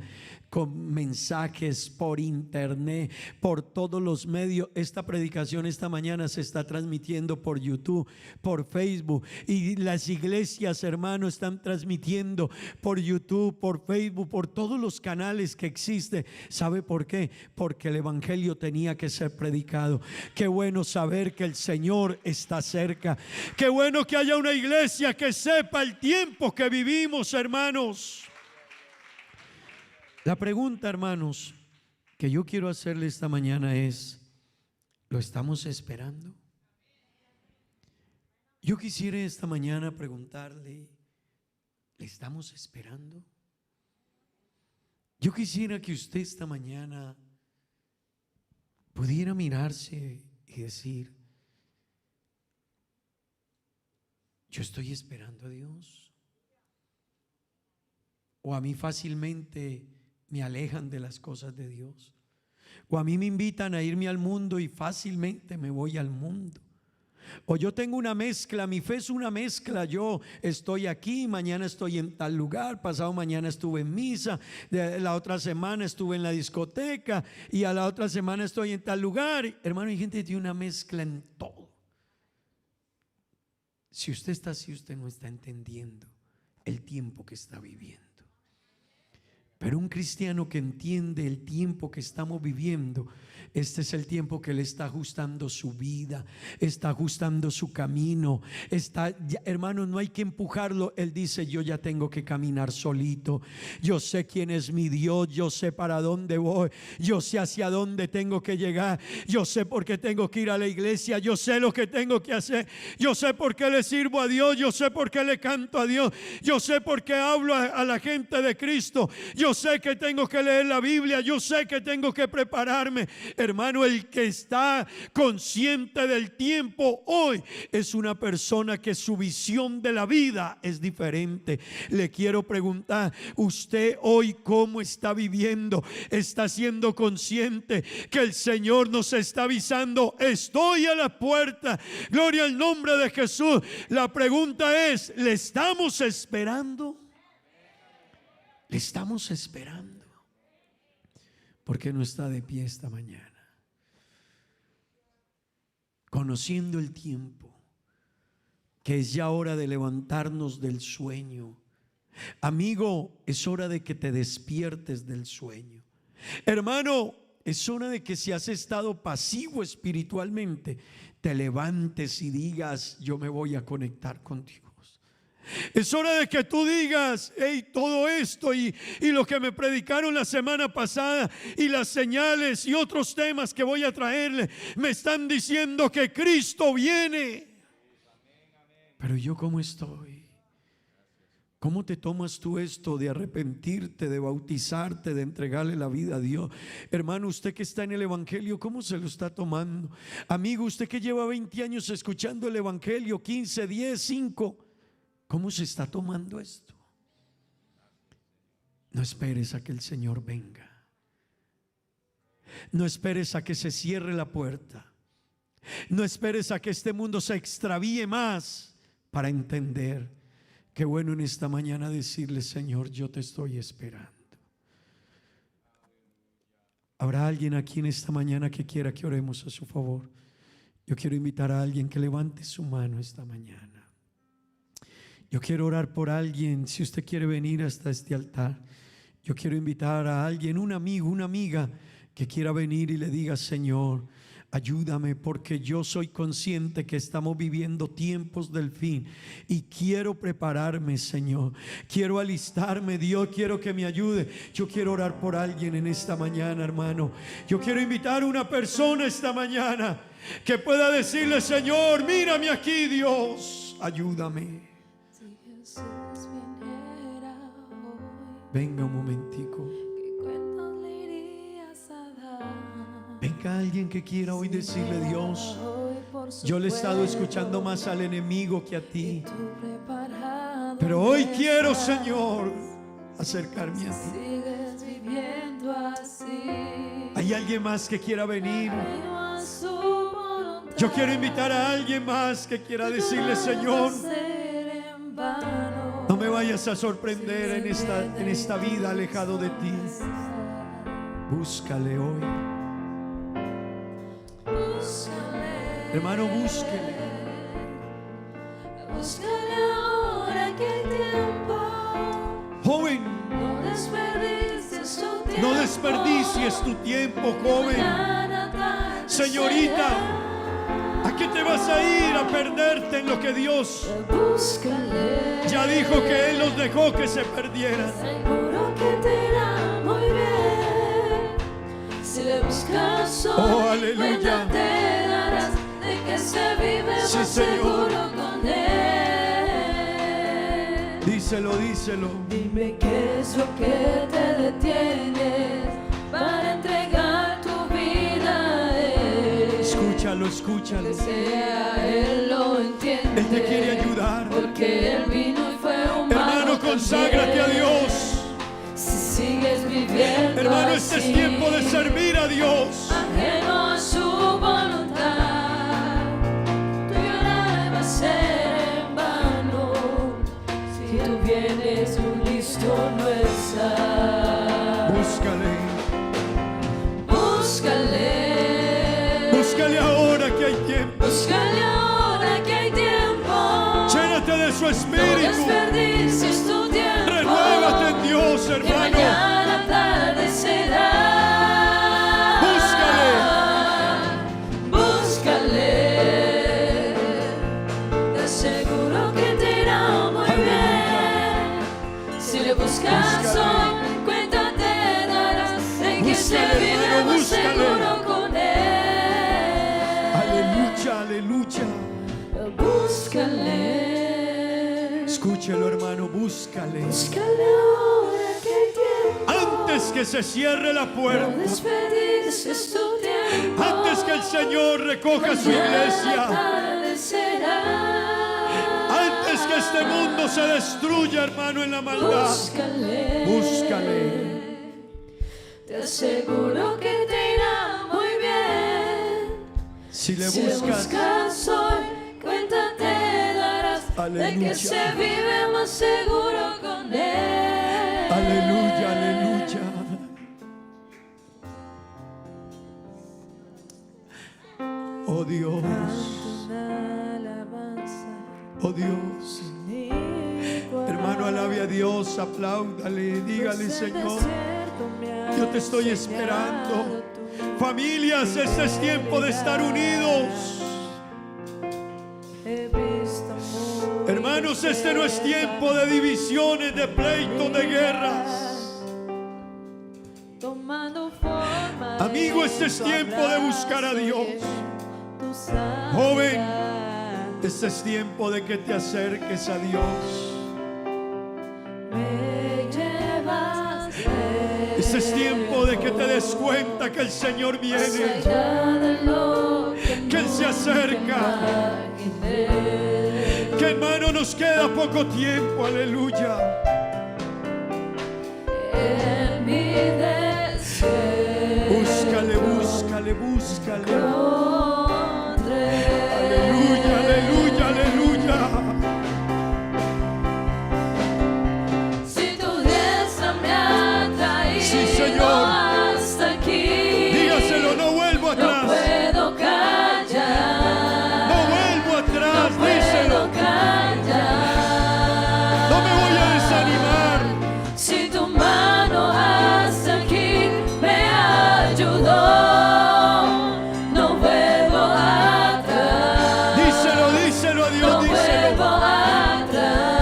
con mensajes por internet, por todos los medios. Esta predicación esta mañana se está transmitiendo por YouTube, por Facebook, y las iglesias, hermano, están transmitiendo por YouTube, por Facebook, por todos los canales que existen. ¿Sabe por qué? Porque el evangelio tenía que ser predicado. Qué bueno saber que el Señor está cerca. Qué bueno que haya una iglesia que sepa el tiempo que vivimos, hermanos. La pregunta, hermanos, que yo quiero hacerle esta mañana es: ¿lo estamos esperando? Yo quisiera esta mañana preguntarle: ¿le estamos esperando? Yo quisiera que usted esta mañana pudiera mirarse y decir: yo estoy esperando a Dios. O a mí fácilmente me alejan de las cosas de Dios. O a mí me invitan a irme al mundo y fácilmente me voy al mundo. O yo tengo una mezcla, mi fe es una mezcla. Yo estoy aquí, mañana estoy en tal lugar, pasado mañana estuve en misa, la otra semana estuve en la discoteca, y a la otra semana estoy en tal lugar. Hermano, hay gente que tiene una mezcla en todo. Si usted está así, usted no está entendiendo el tiempo que está viviendo. Pero un cristiano que entiende el tiempo que estamos viviendo, este es el tiempo que Él está ajustando su vida, está ajustando su camino. Hermano, no hay que empujarlo. Él dice: yo ya tengo que caminar solito. Yo sé quién es mi Dios, yo sé para dónde voy, yo sé hacia dónde tengo que llegar, yo sé por qué tengo que ir a la iglesia, yo sé lo que tengo que hacer, yo sé por qué le sirvo a Dios, yo sé por qué le canto a Dios, yo sé por qué hablo a la gente de Cristo, yo sé que tengo que leer la Biblia, yo sé que tengo que prepararme. Hermano, el que está consciente del tiempo hoy es una persona que su visión de la vida es diferente. Le quiero preguntar, usted hoy cómo está viviendo. ¿Está siendo consciente que el Señor nos está avisando? Estoy a la puerta. Gloria al nombre de Jesús. La pregunta es, ¿le estamos esperando? ¿Le estamos esperando? ¿Por qué no está de pie esta mañana? Conociendo el tiempo, que es ya hora de levantarnos del sueño. Amigo, es hora de que te despiertes del sueño. Hermano, es hora de que si has estado pasivo espiritualmente, te levantes y digas: yo me voy a conectar con Dios. Es hora de que tú digas: hey, todo esto y lo que me predicaron la semana pasada y las señales y otros temas que voy a traerle me están diciendo que Cristo viene. Pero yo, ¿cómo estoy? ¿Cómo te tomas tú esto de arrepentirte, de bautizarte, de entregarle la vida a Dios? Hermano, usted que está en el Evangelio, ¿cómo se lo está tomando? Amigo, usted que lleva 20 años escuchando el Evangelio, 15, 10, 5, ¿cómo se está tomando esto? No esperes a que el Señor venga. No esperes a que se cierre la puerta. No esperes a que este mundo se extravíe más para entender. Qué bueno en esta mañana decirle: Señor, yo te estoy esperando. ¿Habrá alguien aquí en esta mañana que quiera que oremos a su favor? Yo quiero invitar a alguien que levante su mano esta mañana. Yo quiero orar por alguien. Si usted quiere venir hasta este altar, yo quiero invitar a alguien, un amigo, una amiga, que quiera venir y le diga: Señor, ayúdame, porque yo soy consciente que estamos viviendo tiempos del fin y quiero prepararme, Señor. Quiero alistarme, Dios, quiero que me ayude. Yo quiero orar por alguien en esta mañana, hermano. Yo quiero invitar a una persona esta mañana que pueda decirle: Señor, mírame aquí, Dios, ayúdame. Venga un momentico. Venga alguien que quiera hoy decirle: Dios, yo le he estado escuchando más al enemigo que a ti, pero hoy quiero, Señor, acercarme a ti. ¿Hay alguien más que quiera venir? Yo quiero invitar a alguien más que quiera decirle: Señor, no me vayas a sorprender en esta vida alejado de ti. Búscale hoy. Hermano, búsquele. Búscale ahora que hay tiempo. Joven, no desperdicies tu tiempo. joven. Señorita, ¿a qué te vas a ir a perderte en lo que Dios ya dijo que Él los dejó que se perdieran? Seguro que te irá muy bien. Si le buscas hoy, aleluya. cuenta te darás de que se vive Sí, más Señor. seguro con Él. Díselo, díselo. Dime qué es lo que te detiene para entregar tu vida a Él. Escúchalo, escúchalo. Que sea Él lo entiende. Él te quiere ayudar. Porque Él vino y fue humano. Hermano, conságrate a Dios. Si sigues viviendo Hermano, así, este es tiempo de servir a Dios. ajeno a su voluntad, tu llorar va a ser en vano. Si tú vienes, un listo no está. Búscale. Búscale. Búscale ahora que hay tiempo. Búscale ahora que hay tiempo. Llénate de su No espíritu. desperdicies tu tiempo. Renuévate en Dios, Que hermano. mañana buscas hoy, cuenta te darás, de que se Búscale, vive hermano, más búscale. seguro con Él. Aleluya, aleluya. Búscale, Escúchelo, hermano, búscale. búscale ahora que tiempo. Antes que se cierre la No puerta, despedirse es tu tiempo. antes que el Señor recoja su iglesia, antes que este mundo se destruya, hermano, en la maldad, Búscale, búscale. te aseguro que te irá muy bien. Si le Si le buscas, buscas hoy, cuenta te darás, de Aleluya. que se vive más seguro con Él. aleluya, aleluya. Oh Dios, oh Dios. Hermano, alabe a Dios, apláudale, dígale, Señor, yo te estoy esperando. Familias, este es tiempo de estar unidos. Hermanos, este no es tiempo de divisiones, de pleitos, de guerras. Amigo, este es tiempo de buscar a Dios. Joven, este es tiempo de que te acerques a Dios. Este es tiempo de que te des cuenta que el Señor viene, que Él se acerca, que hermano nos queda poco tiempo, aleluya. Búscale, búscale, búscale. Aleluya, aleluya, aleluya. Si tu diestra me ha traído Sí, Señor. hasta aquí, Dígaselo, no vuelvo no atrás. puedo callar. No vuelvo atrás, díselo. Puedo callar. No me voy a desanimar. Si tu mano hasta aquí me ayudó, no vuelvo atrás. Díselo, díselo a Dios, No díselo. vuelvo atrás.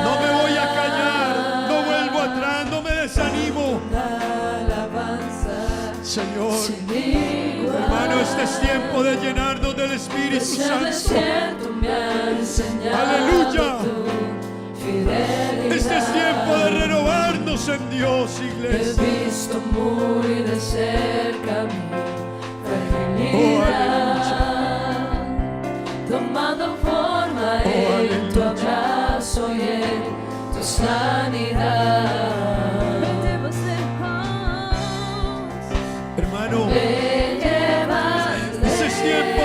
No me voy a callar, no vuelvo atrás, no me desanimo. Señor, hermano, este es tiempo de llenarnos del Espíritu Ese Santo. desierto me ha enseñado Aleluya. tu fidelidad. Este es tiempo de renovarnos en Dios, He iglesia. visto muy de cerca mi Oh, fragilidad, tomando forma en tu aleluya. abrazo y en tu sanidad. Hermano, Me llevas este es tiempo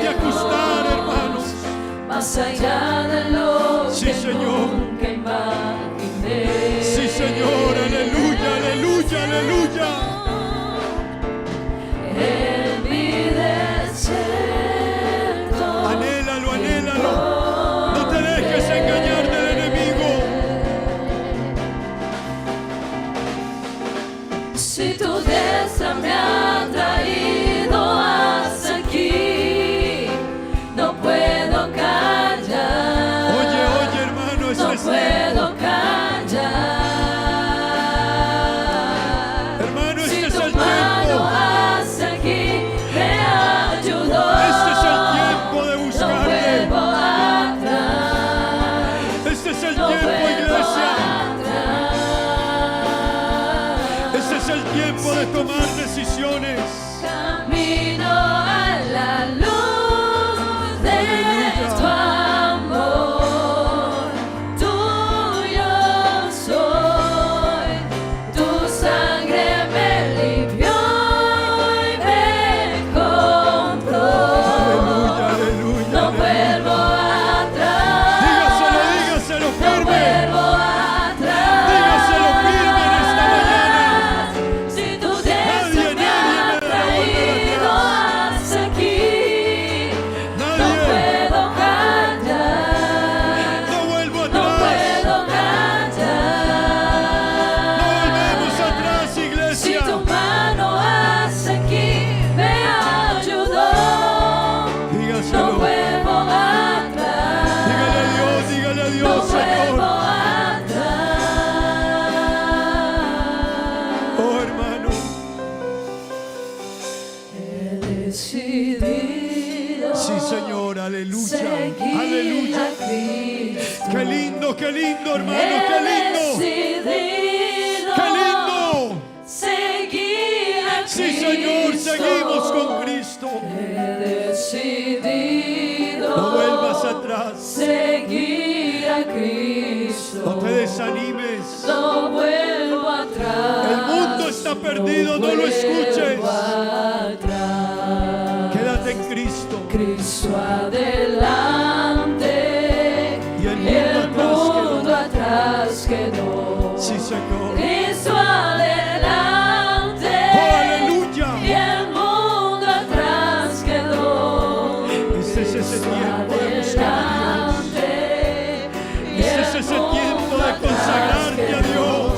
de ajustar, hermanos. más allá de lo Sí, que Señor. nunca imaginé. Sí, Señor, aleluya, aleluya, aleluya. En mi desierto, Anhélalo, anhélalo. No te dejes engañar del enemigo. si tu diestra me ha traído hasta aquí, no puedo callar. Oye, oye, hermano, este No es puedo tiempo. callar. Hermano, este Si es tu el mano tiempo. hasta aquí me ayudó, Este es el tiempo de no buscarle. vuelvo atrás. Este es el No tiempo, vuelvo iglesia. atrás. Este es el tiempo de tomar decisiones. Camino a la luz de Aleluya. tu amor, tuyo soy, tu sangre me limpió y me compró. Aleluya, aleluya. No aleluya. vuelvo atrás. Dígaselo, dígaselo No firme. vuelvo atrás. Dígaselo firme en esta mañana. Si tu diestra Nadie me ha me dará volver traído atrás. qué lindo, hermano, qué He lindo. decidido Qué lindo. seguir a Sí, Señor, Cristo. seguimos con Cristo. He decidido No vuelvas atrás. seguir a Cristo. No te desanimes. No vuelvo atrás. El mundo está perdido, no lo escuches. vuelvo atrás. Quédate en Cristo. Cristo adelante Y el mundo atrás quedó. Sí, Señor. Cristo adelante Oh, aleluya. y el mundo atrás quedó. Este es ese tiempo de buscar a Dios. Este es ese tiempo de consagrarte a Dios.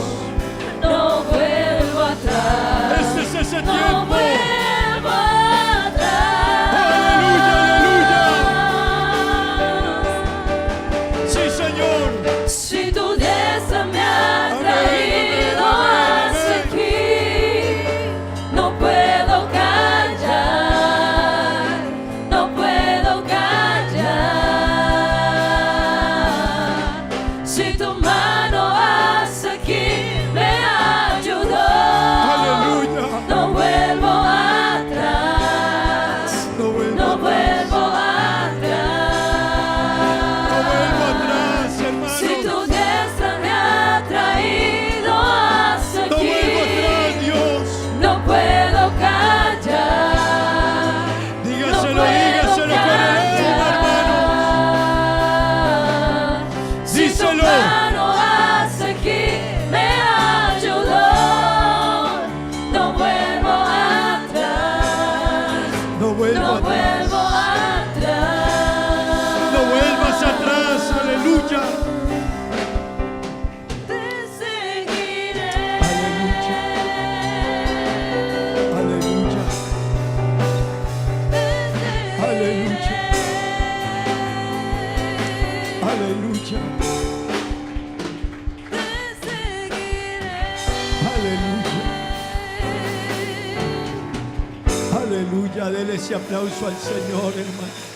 No vuelvo atrás. Este es ese No tiempo. vuelvo atrás. Aleluya, aleluya. Sí, Señor. Si tu diestra me ha Amén, traído amén, amén, hasta amén. aquí, no puedo callar, no puedo callar. Si tu mano hasta aquí me ayudó, Aleluya. no vuelvo atrás, No vuelvo no atrás. vuelvo No vuelvo atrás. atrás, Si hermano. tu diestra me ha traído hasta No aquí, vuelvo atrás, Dios. no puedo callar. Dígaselo, no puedo dígaselo con el alma, hermano. callar. Si tu Díselo. mano hasta aquí me ayudó, no vuelvo atrás. No vuelvo No atrás. vuelvo atrás. No vuelvas atrás, aleluya. Te seguiré. Aleluya. Aleluya. Aleluya. Aleluya. Aleluya. Aleluya. Dele ese aplauso al Señor, hermano.